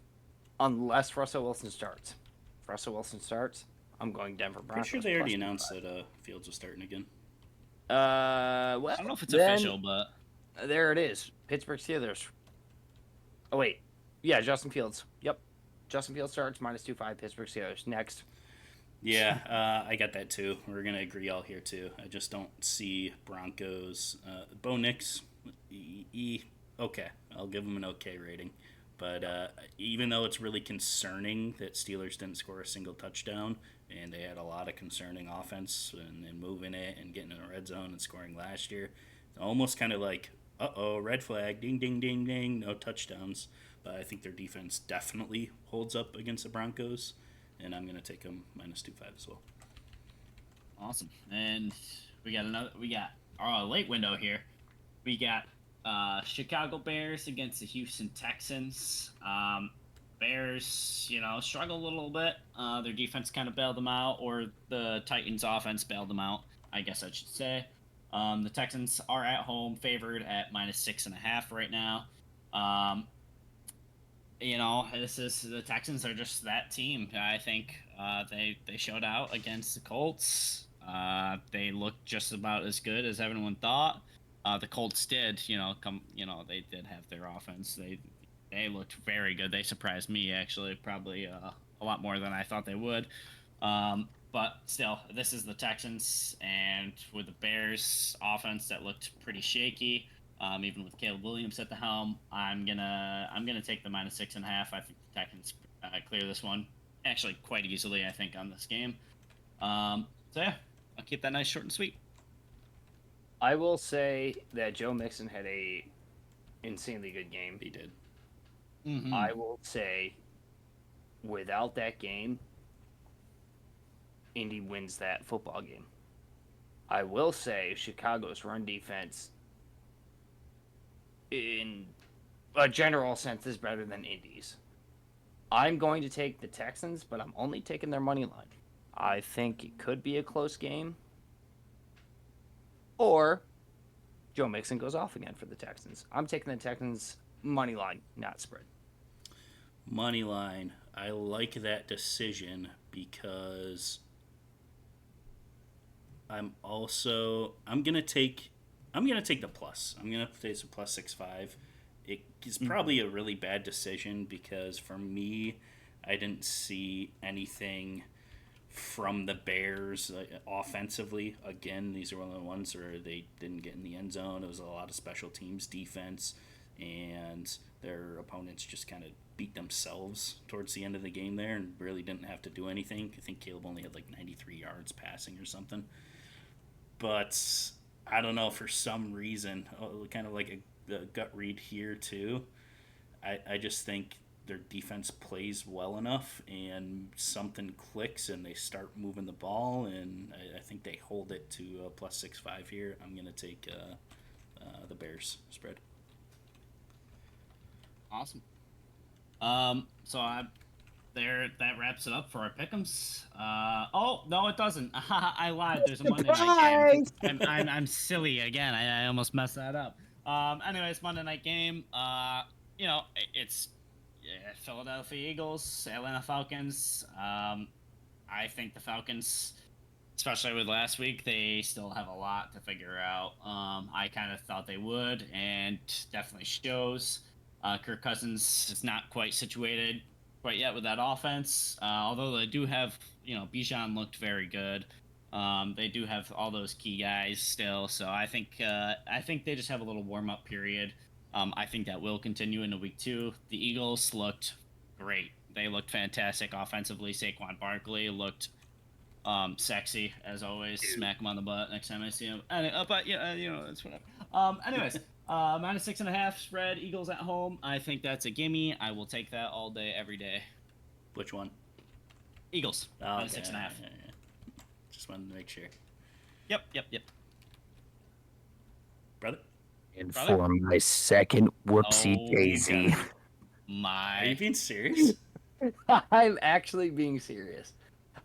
unless Russell Wilson starts. If Russell Wilson starts, I'm going Denver Pretty sure Broncos they plus already announced 25. that Fields was starting again. Well, I don't know if it's then official, but there it is. Pittsburgh Steelers. Oh wait, yeah, Justin Fields. Yep, Justin Fields starts -2.5. Pittsburgh Steelers next. Yeah, I got that too. We're gonna agree all here too. I just don't see Broncos. Bo Nix, okay, I'll give him an okay rating. But even though it's really concerning that Steelers didn't score a single touchdown, and they had a lot of concerning offense and moving it and getting in the red zone and scoring last year, almost kind of like, red flag, ding, ding, ding, ding, no touchdowns. But I think their defense definitely holds up against the Broncos, and I'm going to take them -2.5 as well. awesome. And we got our late window here. We got Chicago Bears against the Houston Texans. Bears, struggle a little bit. Their defense kind of bailed them out, or the Titans' offense bailed them out, I guess I should say. The Texans are at home, favored at -6.5 right now. This is the Texans are just that team. I think they showed out against the Colts. They looked just about as good as everyone thought. The Colts did, they did have their offense. They looked very good. They surprised me actually, probably a lot more than I thought they would. But still, this is the Texans, and with the Bears offense that looked pretty shaky, even with Caleb Williams at the helm, I'm gonna take the -6.5. I think the Texans clear this one actually quite easily. I think on this game. So yeah, I'll keep that nice, short, and sweet. I will say that Joe Mixon had a insanely good game. He did. Mm-hmm. I will say, without that game, Indy wins that football game. I will say Chicago's run defense, in a general sense, is better than Indy's. I'm going to take the Texans, but I'm only taking their money line. I think it could be a close game. Or Joe Mixon goes off again for the Texans. I'm taking the Texans money line, not spread. Money line. I like that decision because I'm gonna take the plus. I'm gonna take a +6.5. It's probably a really bad decision because for me, I didn't see anything from the Bears offensively. Again, these are one of the ones where they didn't get in the end zone. It was a lot of special teams defense, and their opponents just kind of beat themselves towards the end of the game there and really didn't have to do anything. I think Caleb only had like 93 yards passing or something. But I don't know, for some reason, kind of like a gut read here too. I just think their defense plays well enough and something clicks and they start moving the ball, and I think they hold it to a +6.5 here. I'm going to take the Bears spread. Awesome. That wraps it up for our pick'ems. Oh no, it doesn't. I lied. There's a Monday night game. I'm silly again. I almost messed that up. Anyways, Monday night game. It's Philadelphia Eagles, Atlanta Falcons. I think the Falcons, especially with last week, they still have a lot to figure out. I kind of thought they would, and definitely shows. Kirk Cousins is not quite situated quite yet with that offense. Although they do have, Bijan looked very good. They do have all those key guys still, so I think they just have a little warm up period. I think that will continue into week 2. The Eagles looked great. They looked fantastic offensively. Saquon Barkley looked sexy as always. Smack him on the butt next time I see him. But it's whatever. Anyways, -6.5 spread. Eagles at home. I think that's a gimme. I will take that all day, every day. Which one? Eagles. Oh, -6.5. Yeah. Just wanted to make sure. Yep. Brother? And Brother? for my second whoopsie daisy. Are you being serious? I'm actually being serious.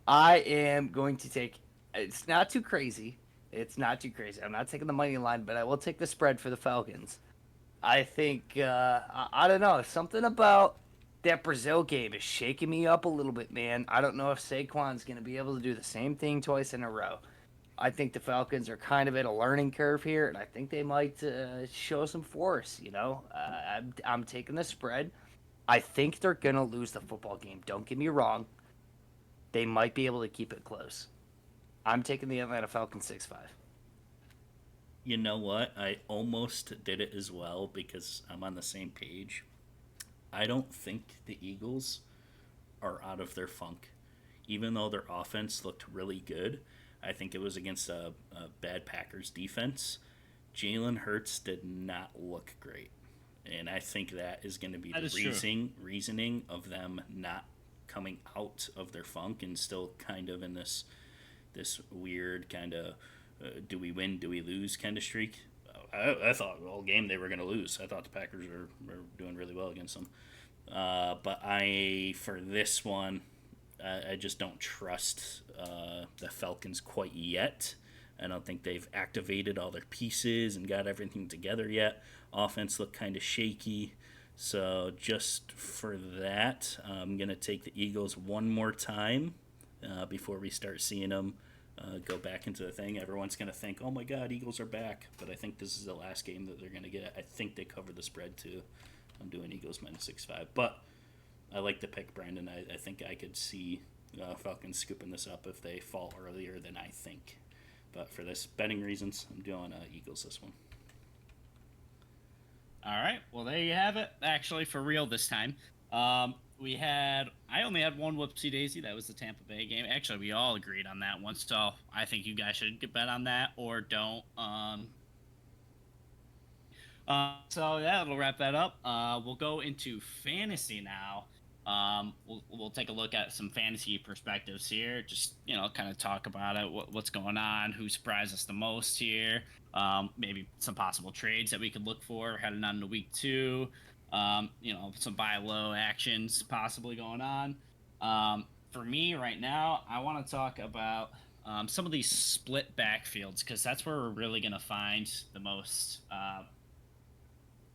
I am going to take. It's not too crazy. I'm not taking the money line, but I will take the spread for the Falcons. I think I don't know, something about that Brazil game is shaking me up a little bit, man. I don't know if Saquon's going to be able to do the same thing twice in a row. I think the Falcons are kind of at a learning curve here, and I think they might show some force. I'm taking the spread. I think they're going to lose the football game. Don't get me wrong. They might be able to keep it close. I'm taking the Atlanta Falcons 6-5. You know what? I almost did it as well because I'm on the same page. I don't think the Eagles are out of their funk. Even though their offense looked really good, I think it was against a bad Packers defense. Jalen Hurts did not look great. And I think that is going to be the reasoning of them not coming out of their funk and still kind of in this weird kind of do we win, do we lose kind of streak. I thought all game they were going to lose. I thought the Packers were doing really well against them. But for this one, I just don't trust the Falcons quite yet. I don't think they've activated all their pieces and got everything together yet. Offense looked kind of shaky. So just for that, I'm going to take the Eagles one more time before we start seeing them go back into the thing. Everyone's going to think, oh my God, Eagles are back. But I think this is the last game that they're going to get. I think they cover the spread too. I'm doing Eagles minus 6-5. But I like the pick, Brandon. I think I could see Falcons scooping this up if they fall earlier than I think. But for this betting reasons, I'm doing Eagles this one. All right. Well, there you have it. Actually, for real this time. I only had one whoopsie daisy. That was the Tampa Bay game. Actually, we all agreed on that one. So I think you guys should get bet on that or don't. So yeah, it'll wrap that up. We'll go into fantasy now. We'll take a look at some fantasy perspectives here. Just kind of talk about it. What's going on? Who surprised us the most here? Maybe some possible trades that we could look for heading on to week 2. Some buy low actions possibly going on. For me right now, I want to talk about some of these split backfields because that's where we're really going to find the most.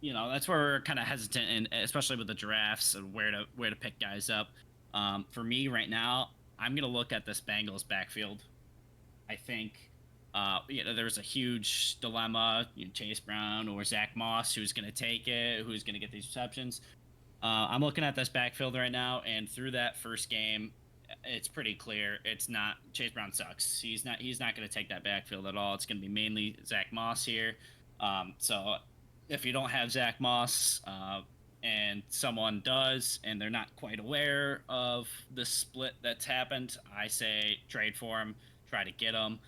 That's where we're kind of hesitant, and especially with the drafts and where to pick guys up. For me right now, I'm gonna look at this Bengals backfield. I think there's a huge dilemma: Chase Brown or Zach Moss, who's gonna take it, who's gonna get these receptions. I'm looking at this backfield right now, and through that first game, it's pretty clear it's not Chase Brown sucks. He's not gonna take that backfield at all. It's gonna be mainly Zach Moss here. So if you don't have Zach Moss and someone does and they're not quite aware of the split that's happened, I say trade for him, try to get him.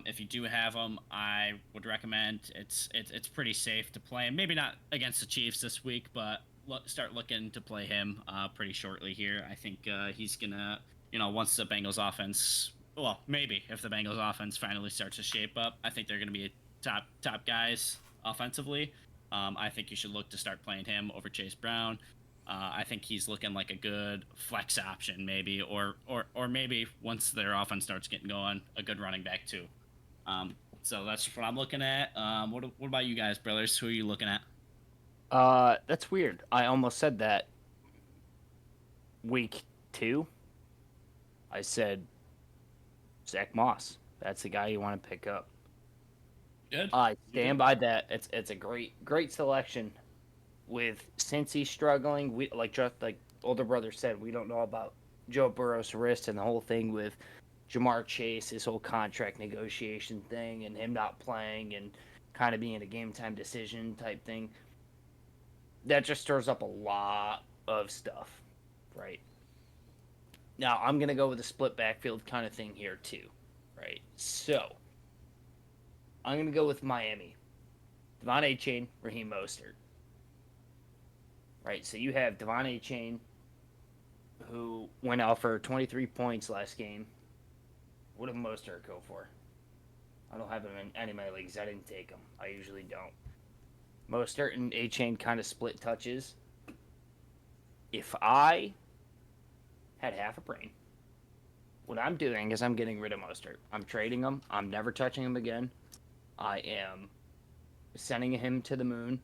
If you do have him, I would recommend it's pretty safe to play him. Maybe not against the Chiefs this week, but start looking to play him pretty shortly here. I think he's going to, once the Bengals offense, well, maybe if the Bengals offense finally starts to shape up, I think they're going to be top guys offensively. I think you should look to start playing him over Chase Brown. I think he's looking like a good flex option, maybe, or maybe once their offense starts getting going, a good running back too. So that's what I'm looking at. What about you guys, brothers? Who are you looking at? That's weird. I almost said that week 2. I said Zach Moss. That's the guy you want to pick up. Good. I stand by that. It's a great selection. With since he's struggling, we just like older brother said, we don't know about Joe Burrow's wrist and the whole thing with Jamar Chase, his whole contract negotiation thing, and him not playing and kind of being a game time decision type thing. That just stirs up a lot of stuff, right? Now I'm gonna go with a split backfield kind of thing here too, right? So I'm going to go with Miami. Devon Achane, Raheem Mostert. Right, so you have Devon Achane, who went out for 23 points last game. What did Mostert go for? I don't have him in any of my leagues. I didn't take him. I usually don't. Mostert and Achane kind of split touches. If I had half a brain, what I'm doing is I'm getting rid of Mostert. I'm trading him. I'm never touching him again. I am sending him to the moon.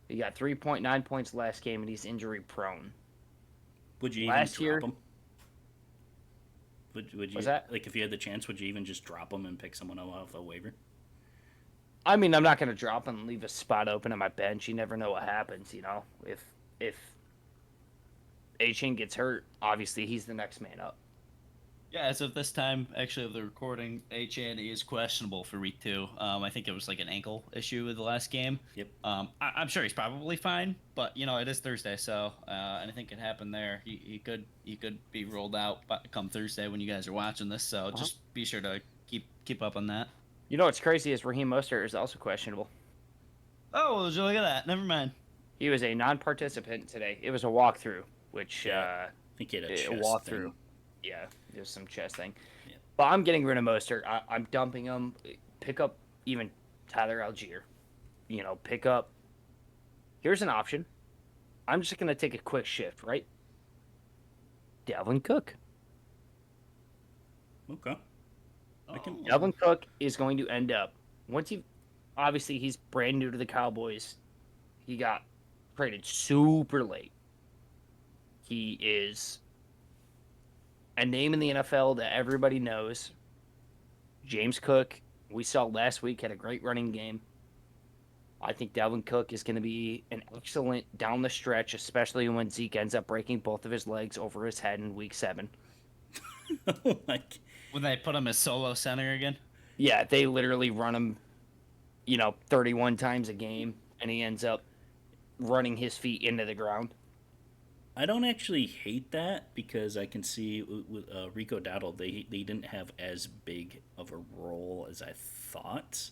He got 3.9 points last game, and he's injury prone. Would you even Last drop year, him? Would was you that? like if you had the chance? Would you even just drop him and pick someone off a waiver? I mean, I'm not going to drop him and leave a spot open on my bench. You never know what happens, If A-Chain gets hurt, obviously he's the next man up. Yeah, as of this time, actually, of the recording, H&E is questionable for week 2. I think it was like an ankle issue with the last game. Yep. I'm sure he's probably fine, but it is Thursday, so anything can happen there. He could be rolled out come Thursday when you guys are watching this. So just be sure to keep up on that. You know what's crazy is Raheem Mostert is also questionable. Oh, well, look at that. Never mind. He was a non-participant today. It was a walkthrough, which Yeah. I think he had a a chest walkthrough. thing. Yeah, there's some chest thing. Yeah. But I'm getting rid of Mostert. I'm dumping him. Pick up even Tyler Algier. Pick up. Here's an option. I'm just gonna take a quick shift, right? Dalvin Cook. Okay. Dalvin Cook is going to end up once he, obviously he's brand new to the Cowboys. He got traded super late. He is a name in the NFL that everybody knows. James Cook, we saw last week, had a great running game. I think Dalvin Cook is going to be an excellent down the stretch, especially when Zeke ends up breaking both of his legs over his head in week 7. Like, When they put him as solo center again? Yeah, they literally run him, 31 times a game, and he ends up running his feet into the ground. I don't actually hate that because I can see with Rico Dowdle, they didn't have as big of a role as I thought.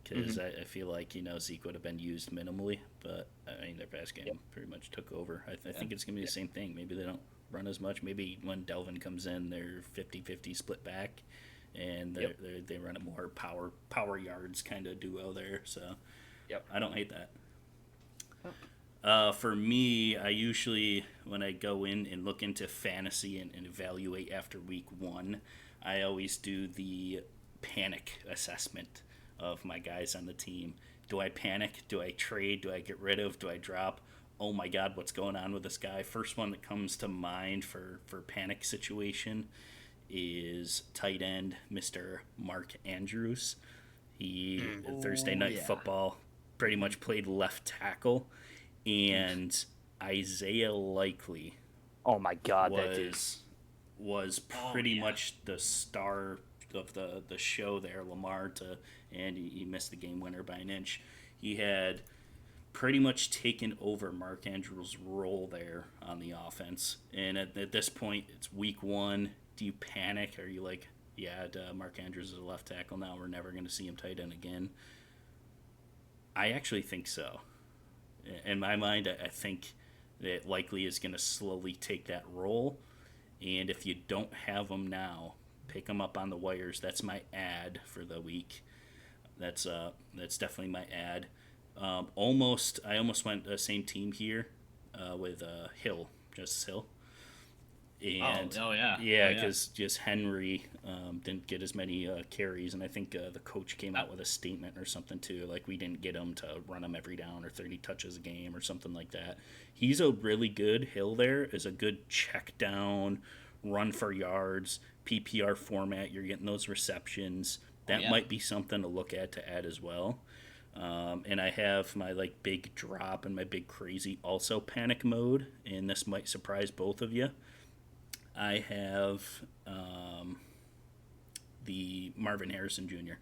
Because I feel like Zeke would have been used minimally, but I mean their pass game pretty much took over. I think it's gonna be the same thing. Maybe they don't run as much. Maybe when Delvin comes in, they're 50-50 split back, and they run a more power yards kind of duo there. So I don't hate that. For me, I usually, when I go in and look into fantasy and evaluate after week 1, I always do the panic assessment of my guys on the team. Do I panic? Do I trade? Do I get rid of? Do I drop? Oh my God, what's going on with this guy? First one that comes to mind for panic situation is tight end Mr. Mark Andrews. He Thursday night football pretty much played left tackle, and Isaiah Likely Oh my God, that dude. was pretty much the star of the show there. And he missed the game winner by an inch. He had pretty much taken over Mark Andrews' role there on the offense. And at this point, it's week 1. Do you panic? Are you like, yeah, Mark Andrews is a left tackle now. We're never going to see him tight end again. I actually think so. In my mind, I think that Likely is going to slowly take that role. And if you don't have him now, pick him up on the wires. That's my ad for the week. That's definitely my ad. I almost went the same team here with Justice Hill. And yeah. because just Henry didn't get as many carries, and I think the coach came out with a statement or something too, like we didn't get him to run him every down or 30 touches a game or something like that. He's a really good Hill. There is a good check down, run for yards, PPR format. You're getting those receptions. That might be something to look at to add as well. And I have my big drop and my big crazy also panic mode, and this might surprise both of you. I have the Marvin Harrison Jr.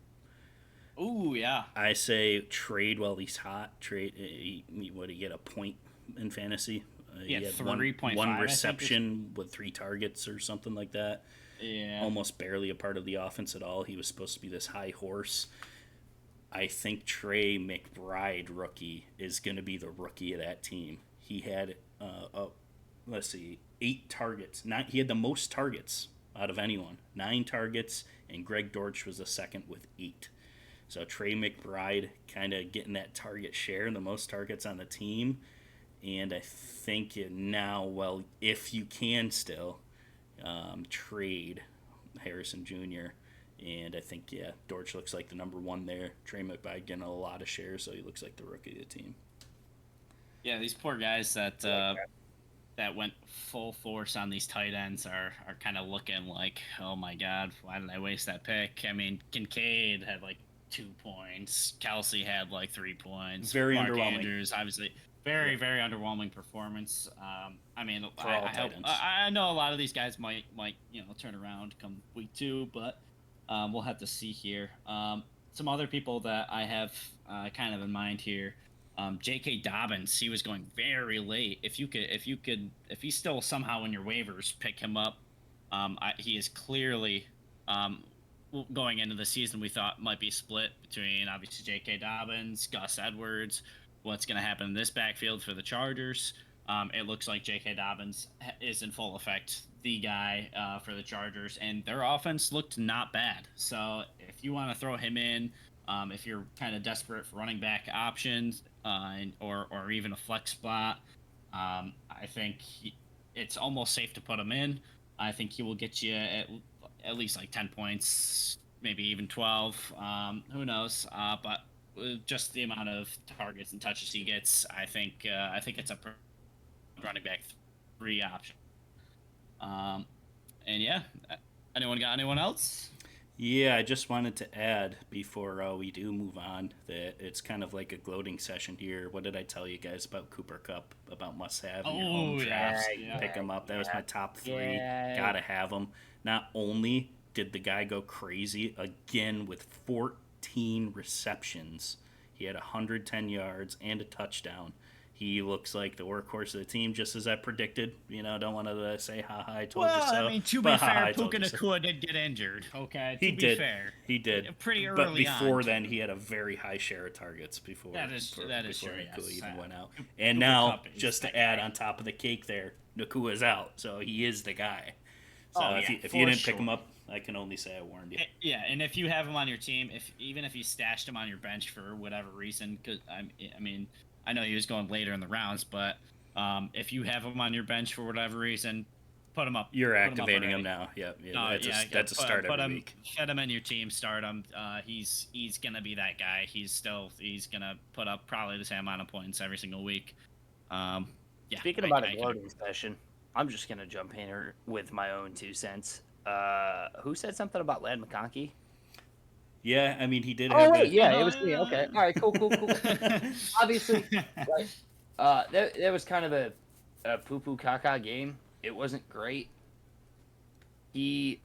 Ooh, yeah. I say trade while he's hot. Trade. Would he get a point in fantasy? He had 3.5, one reception with 3 targets or something like that. Yeah. Almost barely a part of the offense at all. He was supposed to be this high horse. I think Trey McBride, rookie, is going to be the rookie of that team. He had, 8 targets. He had the most targets out of anyone. 9 targets, and Greg Dortch was the second with 8. So Trey McBride kind of getting that target share, the most targets on the team. And I think now, if you can still trade Harrison Jr., and I think, Dortch looks like the number 1 there. Trey McBride getting a lot of shares, so he looks like the rookie of the team. Yeah, these poor guys that that went full force on these tight ends are kind of looking like, oh my god, why did I waste that pick? I mean, Kincaid had like 2 points. Kelsey had like 3 points. Very Mark underwhelming. Andrews, obviously, very underwhelming performance. I mean, For all tight ends. I know a lot of these guys might turn around come week 2, but we'll have to see here. Some other people that I have kind of in mind here. J.K. Dobbins, he was going very late. If he's still somehow in your waivers, pick him up. He is clearly going into the season. We thought might be split between obviously J.K. Dobbins, Gus Edwards. What's going to happen in this backfield for the Chargers? It looks like J.K. Dobbins is in full effect, the guy for the Chargers, and their offense looked not bad. So if you want to throw him in. If you're kind of desperate for running back options or even a flex spot, I think it's almost safe to put him in. I think he will get you at least like 10 points, maybe even 12. Who knows? But with just the amount of targets and touches he gets, I think it's a running back 3 option. And yeah, anyone got anyone else? Yeah, I just wanted to add before we do move on that it's kind of like a gloating session here. What did I tell you guys about Cooper Cup, about must-have in your home drafts? Pick him up. That was my top 3. Gotta have him. Not only did the guy go crazy again with 14 receptions, he had 110 yards and a touchdown. He looks like the workhorse of the team, just as I predicted. Don't want to say, I told you so. Well, I mean, to be fair, Puka Nacua did get injured, okay? He did. He did. Pretty early But before then, he had a very high share of targets before true, Nacua even went out. Cooper And now, Kupp just to add on top of the cake there, Nakua's out, so he is the guy. So if you didn't pick him up, I can only say I warned you. Yeah, and if you have him on your team, even if you stashed him on your bench for whatever reason, because I mean, I know he was going later in the rounds, but if you have him on your bench for whatever reason, put him up. You're activating him now. Yep. That's a start every week. Get him in your team. Start him. He's gonna be that guy. He's gonna put up probably the same amount of points every single week. Yeah. Speaking about a gloating session, I'm just gonna jump in here with my own 2 cents. Who said something about Lad McConkey? Yeah, I mean, he did. It was me. Okay, all right, cool. Obviously, right. That was kind of a poo-poo caca game. It wasn't great. He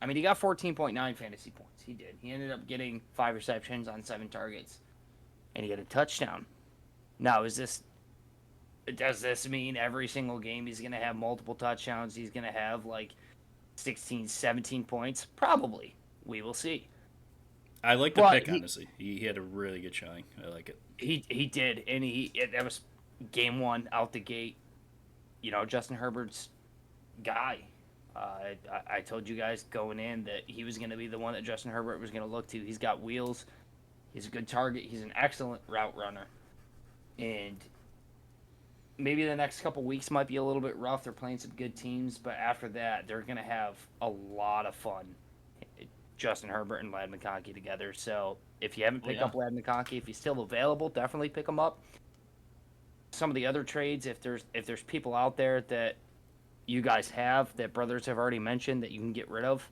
got 14.9 fantasy points. He did. He ended up getting 5 receptions on 7 targets, and he had a touchdown. Now, does this mean every single game he's going to have multiple touchdowns? He's going to have like 16, 17 points? Probably. We will see. I like the pick, honestly. He had a really good showing. I like it. He did, and that was game 1 out the gate. Justin Herbert's guy. I told you guys going in that he was going to be the one that Justin Herbert was going to look to. He's got wheels. He's a good target. He's an excellent route runner. And maybe the next couple weeks might be a little bit rough. They're playing some good teams, but after that, they're going to have a lot of fun. Justin Herbert and Lad McConkey together. So if you haven't picked up Lad McConkey, if he's still available, definitely pick him up. Some of the other trades, if there's people out there that you guys have that brothers have already mentioned that you can get rid of,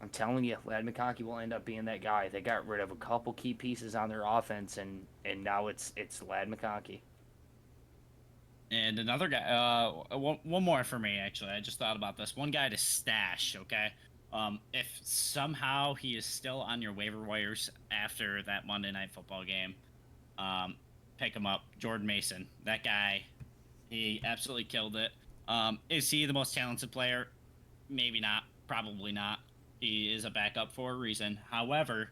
I'm telling you, Lad McConkey will end up being that guy. They got rid of a couple key pieces on their offense, and now it's Lad McConkey. And another guy, one more for me, actually. I just thought about this. One guy to stash, okay? If somehow he is still on your waiver wires after that Monday Night Football game, pick him up. Jordan Mason. That guy, he absolutely killed it. Is he the most talented player? Maybe not. Probably not. He is a backup for a reason. However,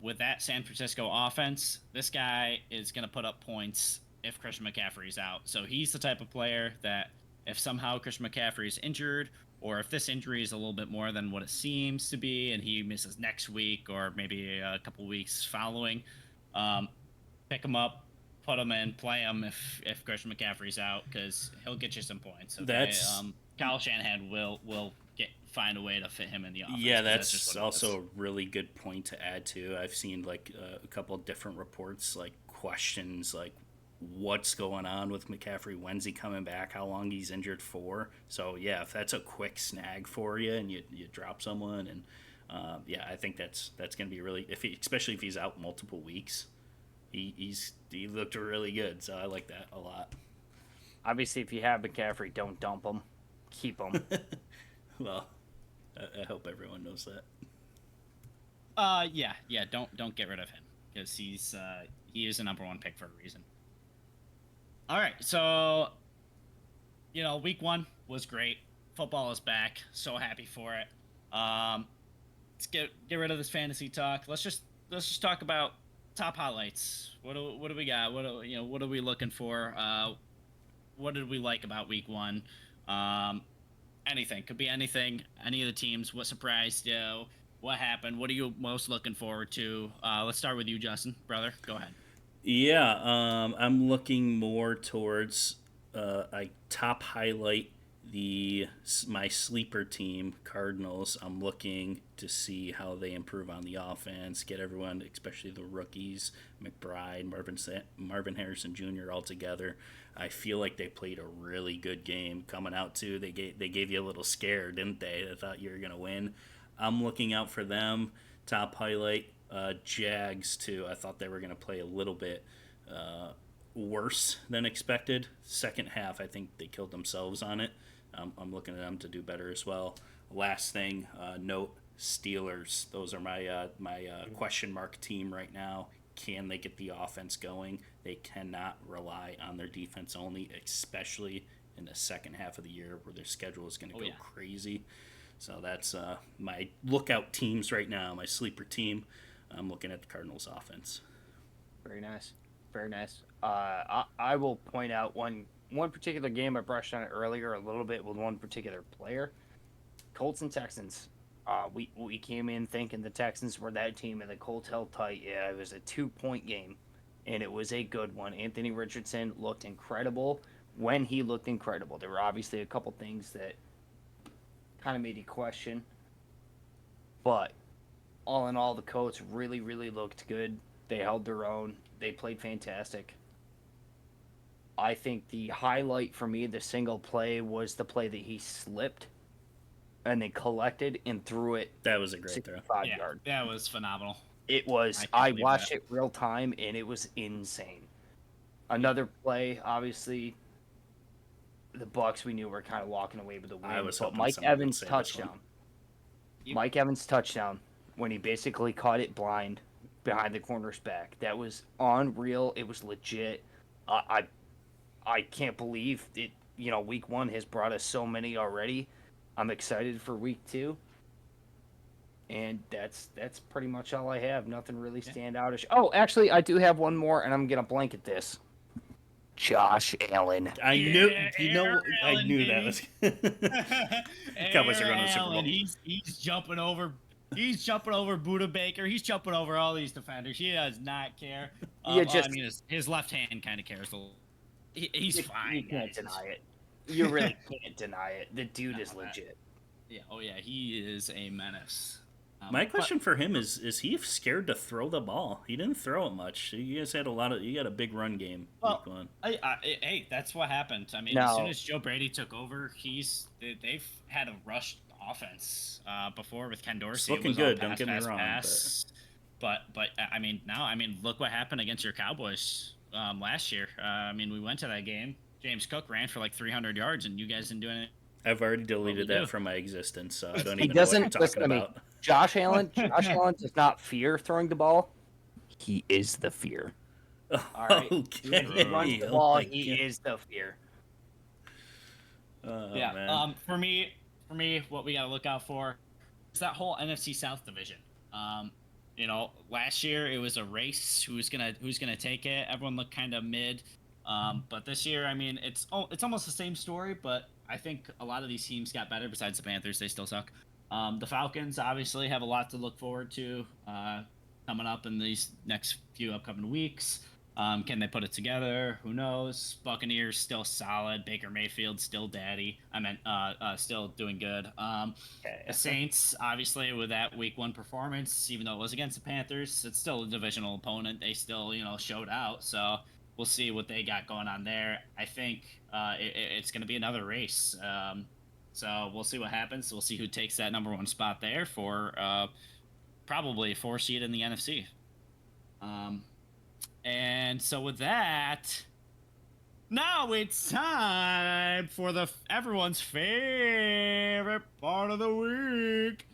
with that San Francisco offense, this guy is going to put up points if Christian McCaffrey's out. So he's the type of player that if somehow Christian McCaffrey is injured, or if this injury is a little bit more than what it seems to be, and he misses next week or maybe a couple weeks following, pick him up, put him in, play him if Christian McCaffrey's out, because he'll get you some points. Okay? Kyle Shanahan will find a way to fit him in the offense. Yeah, that's also a really good point to add to. I've seen a couple of different reports, questions what's going on with McCaffrey. When's he coming back? How long he's injured for? So yeah, if that's a quick snag for you and you drop someone, and yeah, I think that's going to be really, especially if he's out multiple weeks. He looked really good, so I like that a lot. Obviously, if you have McCaffrey, don't dump him. Keep him. Well, I hope everyone knows that. Yeah. Don't get rid of him because he is the number one pick for a reason. All right, so week 1 was great. Football is back. So happy for it. Let's get rid of this fantasy talk. Let's just talk about top highlights. What do we got? What are we looking for? What did we like about week 1? Anything could be anything. Any of the teams. What surprised you? What happened? What are you most looking forward to? Let's start with you, Justin. Brother, go ahead. Yeah, I'm looking more towards I top highlight my sleeper team, Cardinals. I'm looking to see how they improve on the offense, get everyone, especially the rookies, McBride, Marvin Harrison Jr. all together. I feel like they played a really good game coming out too. They gave you a little scare, didn't they? They thought you were gonna win. I'm looking out for them. Top highlight. Jags too. I thought they were going to play a little bit worse than expected. Second half, I think they killed themselves on it. I'm looking at them to do better as well. Last thing, note Steelers. Those are my question mark team right now. Can they get the offense going? They cannot rely on their defense only, especially in the second half of the year where their schedule is going to go crazy. So that's my lookout teams right now. My sleeper team. I'm looking at the Cardinals' offense. Very nice. Very nice. I will point out one particular game. I brushed on it earlier a little bit with one particular player. Colts and Texans. We came in thinking the Texans were that team, and the Colts held tight. Yeah, it was a 2-point game, and it was a good one. Anthony Richardson looked incredible when he looked incredible. There were obviously a couple things that kind of made you question, but all in all, the Colts really, really looked good. They held their own. They played fantastic. I think the highlight for me, the single play, was the play that he slipped and then collected and threw it. That was a great throw. 65 yards. That was phenomenal. It was. I watched it real time, and it was insane. Another play, obviously, the Bucs we knew were kind of walking away with the win. I was but hoping Mike someone would Evans say this touchdown. Mike Evans touchdown when he basically caught it blind behind the corner's back. That was unreal. It was legit. I can't believe it. Week 1 has brought us so many already. I'm excited for week 2. And that's pretty much all I have. Nothing really stand out. Oh, actually, I do have one more, and I'm gonna blanket this. Josh Allen. I knew. I knew that was. Cowboys are going to the Super Bowl. He's jumping over. He's jumping over Buda Baker. He's jumping over all these defenders. He does not care. His left hand kind of cares a little. He's fine. You can't deny it. You really can't deny it. The dude is legit. Yeah. Oh yeah. He is a menace. My question for him is he scared to throw the ball? He didn't throw it much. You guys had you got a big run game. Week 1. Hey, that's what happened. I mean, as soon as Joe Brady took over, they've had a rushed offense before with Ken Dorsey. It's looking good. Don't get me wrong. But I mean, look what happened against your Cowboys last year. We went to that game. James Cook ran for like 300 yards, and you guys didn't do anything. I've already deleted that from my existence, so I don't even know what you're talking about. Josh Allen does not fear throwing the ball. He is the fear. All right. Okay. When he runs the ball, he is the fear. Man. For me, what we got to look out for is that whole NFC South division. Last year it was a race. Who's gonna take it? Everyone looked kind of mid. But this year, it's almost the same story, but I think a lot of these teams got better. Besides the Panthers, they still suck. The Falcons obviously have a lot to look forward to coming up in these next few upcoming weeks. Can they put it together? Who knows? Buccaneers still solid. Baker Mayfield still daddy. Still doing good. The Saints, obviously, with that Week 1 performance, even though it was against the Panthers, it's still a divisional opponent. They still, showed out. So we'll see what they got going on there. I think it's going to be another race. So we'll see what happens. We'll see who takes that number one spot there for probably a 4 seed in the NFC. Um, and so with that, now it's time for the everyone's favorite part of the week.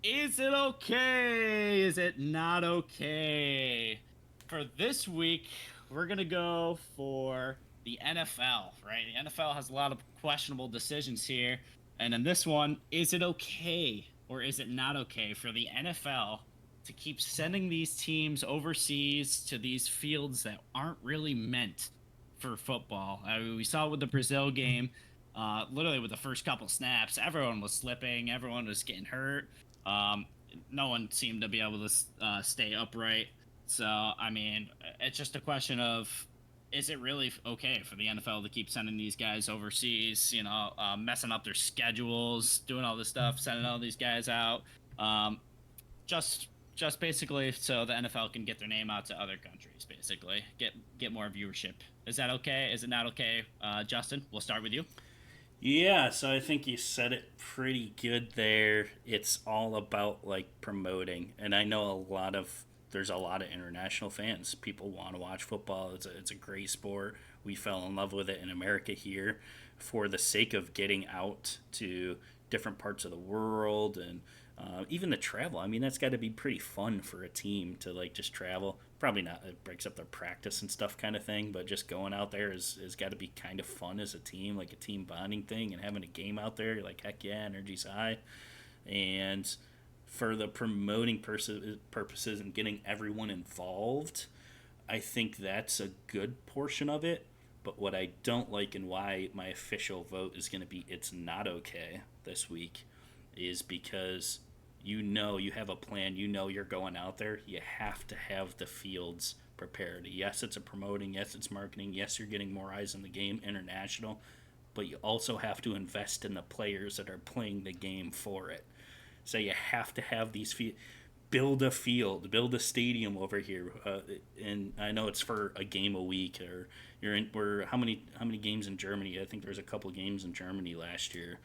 Is it okay? Is it not okay? For this week, we're going to go for the NFL, right? The NFL has a lot of questionable decisions here. And in this one, is it okay or is it not okay for the NFL to keep sending these teams overseas to these fields that aren't really meant for football? I mean, we saw it with the Brazil game. Literally, with the first couple snaps, everyone was slipping, everyone was getting hurt. Um, no one seemed to be able to stay upright. So, I mean, it's just a question of, is it really okay for the NFL to keep sending these guys overseas, messing up their schedules, doing all this stuff, sending all these guys out, um, just just basically so the NFL can get their name out to other countries, basically get more viewership. Is that okay? Is it not okay? Justin, we'll start with you. Yeah, so I think you said it pretty good there. It's all about like promoting, and I know there's a lot of international fans. People want to watch football. It's a great sport. We fell in love with it in America here for the sake of getting out to different parts of the world and even the travel. I mean, that's got to be pretty fun for a team to like just travel. Probably not. It breaks up their practice and stuff, kind of thing. But just going out there is got to be kind of fun as a team, like a team bonding thing, and having a game out there. You're like, heck yeah, energy's high, and for the promoting purposes and getting everyone involved, I think that's a good portion of it. But what I don't like and why my official vote is going to be it's not okay this week is because you have a plan, you're going out there, you have to have the fields prepared. Yes, it's a promoting, yes, it's marketing, yes, you're getting more eyes on the game international, but you also have to invest in the players that are playing the game for it. So you have to have these build a field, build a stadium over here, and I know it's for a game a week. Or you're in. We're how many games in Germany? I think there's a couple games in Germany last year.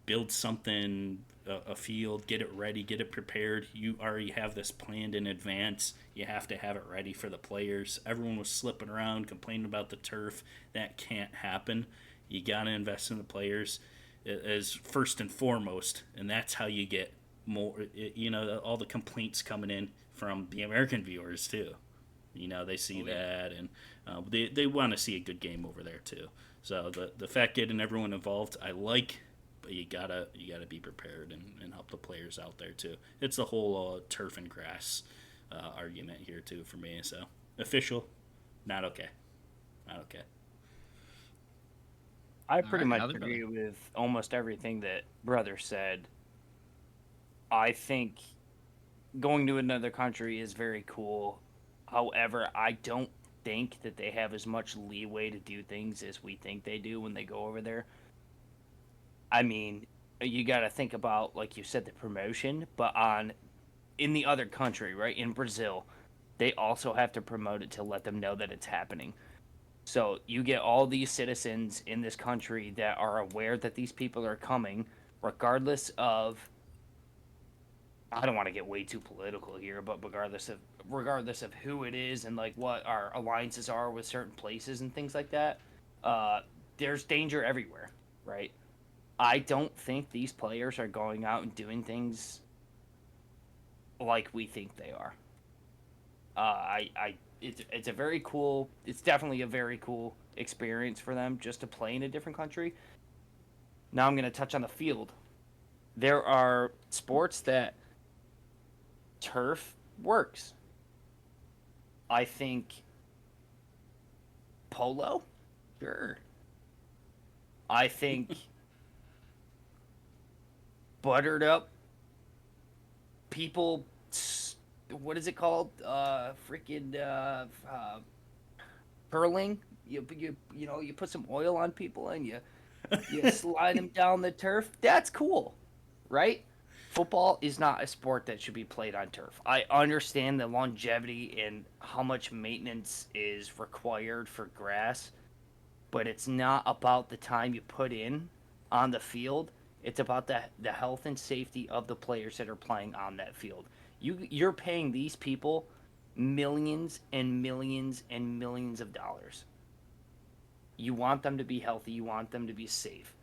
Build something, a field, get it ready, get it prepared. You already have this planned in advance. You have to have it ready for the players. Everyone was slipping around, complaining about the turf. That can't happen. You got to invest in the players as first and foremost, and that's how you get more. All the complaints coming in from the American viewers too. They see that, and they want to see a good game over there too. So the fact getting everyone involved, I like, but you gotta be prepared and help the players out there too. It's the whole turf and grass argument here too for me. So official, not okay, not okay. I All pretty right, much other brother. agree with almost everything that brother said. I think going to another country is very cool. However, I don't think that they have as much leeway to do things as we think they do when they go over there. I mean, you got to think about, like you said, the promotion, but in the other country, right? In Brazil, they also have to promote it to let them know that it's happening. So you get all these citizens in this country that are aware that these people are coming, regardless of, I don't want to get way too political here, but regardless of who it is and like what our alliances are with certain places and things like that, uh, there's danger everywhere, right? I don't think these players are going out and doing things like we think they are. It's a very cool. It's definitely a very cool experience for them just to play in a different country. Now I'm going to touch on the field. There are sports that turf works. I think polo, sure. I think buttered up people. What is it called? Freaking curling. You put some oil on people and you slide them down the turf. That's cool, right? football is not a sport that should be played on turf. I understand the longevity and how much maintenance is required for grass, but it's not about the time you put in on the field. It's about the health and safety of the players that are playing on that field. You're paying these people millions and millions and millions of dollars. You want them to be healthy, you want them to be safe.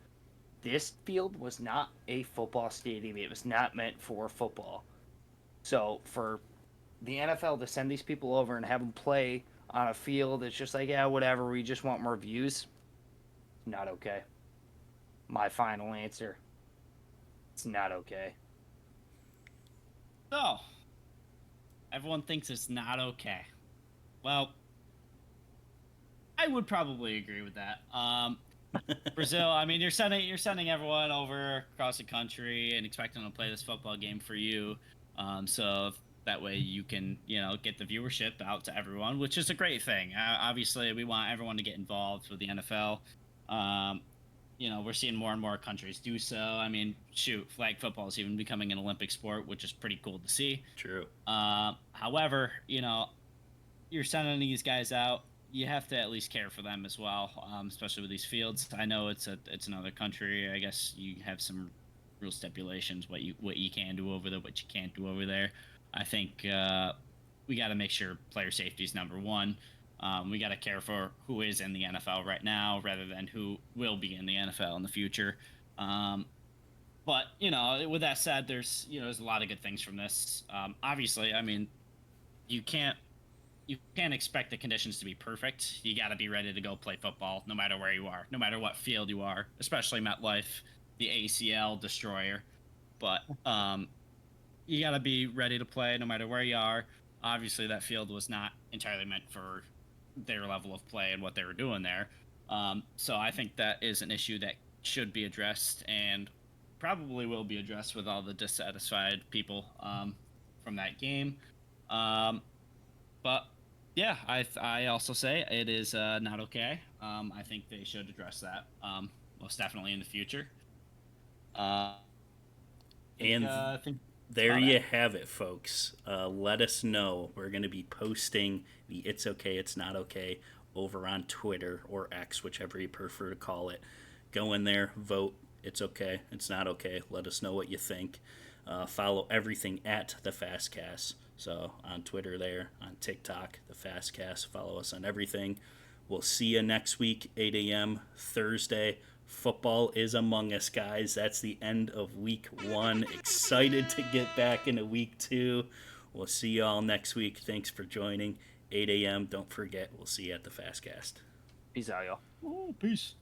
This field was not a football stadium. It was not meant for football. So for the NFL to send these people over and have them play on a field that's just like, yeah, whatever, we just want more views, not okay. My final answer. It's not okay. So, everyone thinks it's not okay. Well, I would probably agree with that. Brazil, I mean, you're sending everyone over across the country and expecting them to play this football game for you. So that way you can, get the viewership out to everyone, which is a great thing. Obviously, we want everyone to get involved with the NFL. Um, we're seeing more and more countries do so. I mean, shoot, flag football is even becoming an Olympic sport, which is pretty cool to see. True. However, you're sending these guys out. You have to at least care for them as well, especially with these fields. I know it's another country. I guess you have some real stipulations what you can do over there, what you can't do over there. I think we got to make sure player safety is number one. We got to care for who is in the NFL right now, rather than who will be in the NFL in the future. But with that said, there's a lot of good things from this. Obviously, I mean, you can't expect the conditions to be perfect. You got to be ready to go play football no matter where you are, no matter what field you are, especially MetLife, the ACL destroyer. But you got to be ready to play no matter where you are. Obviously, that field was not entirely meant for their level of play and what they were doing there. So I think that is an issue that should be addressed and probably will be addressed with all the dissatisfied people from that game. But yeah, I also say it is not okay. I think they should address that most definitely in the future. Uh, And I think there about you it. have it, folks. Let us know. We're going to be posting the It's Okay, It's Not Okay over on Twitter or X, whichever you prefer to call it. Go in there, vote. It's okay, it's not okay. Let us know what you think. Follow everything at the Fastcast. So on Twitter there, on TikTok, the Fastcast. Follow us on everything. We'll see you next week, 8 a.m. Thursday. Football is among us, guys. That's the end of week 1. Excited to get back into week 2. We'll see you all next week. Thanks for joining. 8 a.m. Don't forget, we'll see you at the Fastcast. Peace out, y'all. Oh, peace.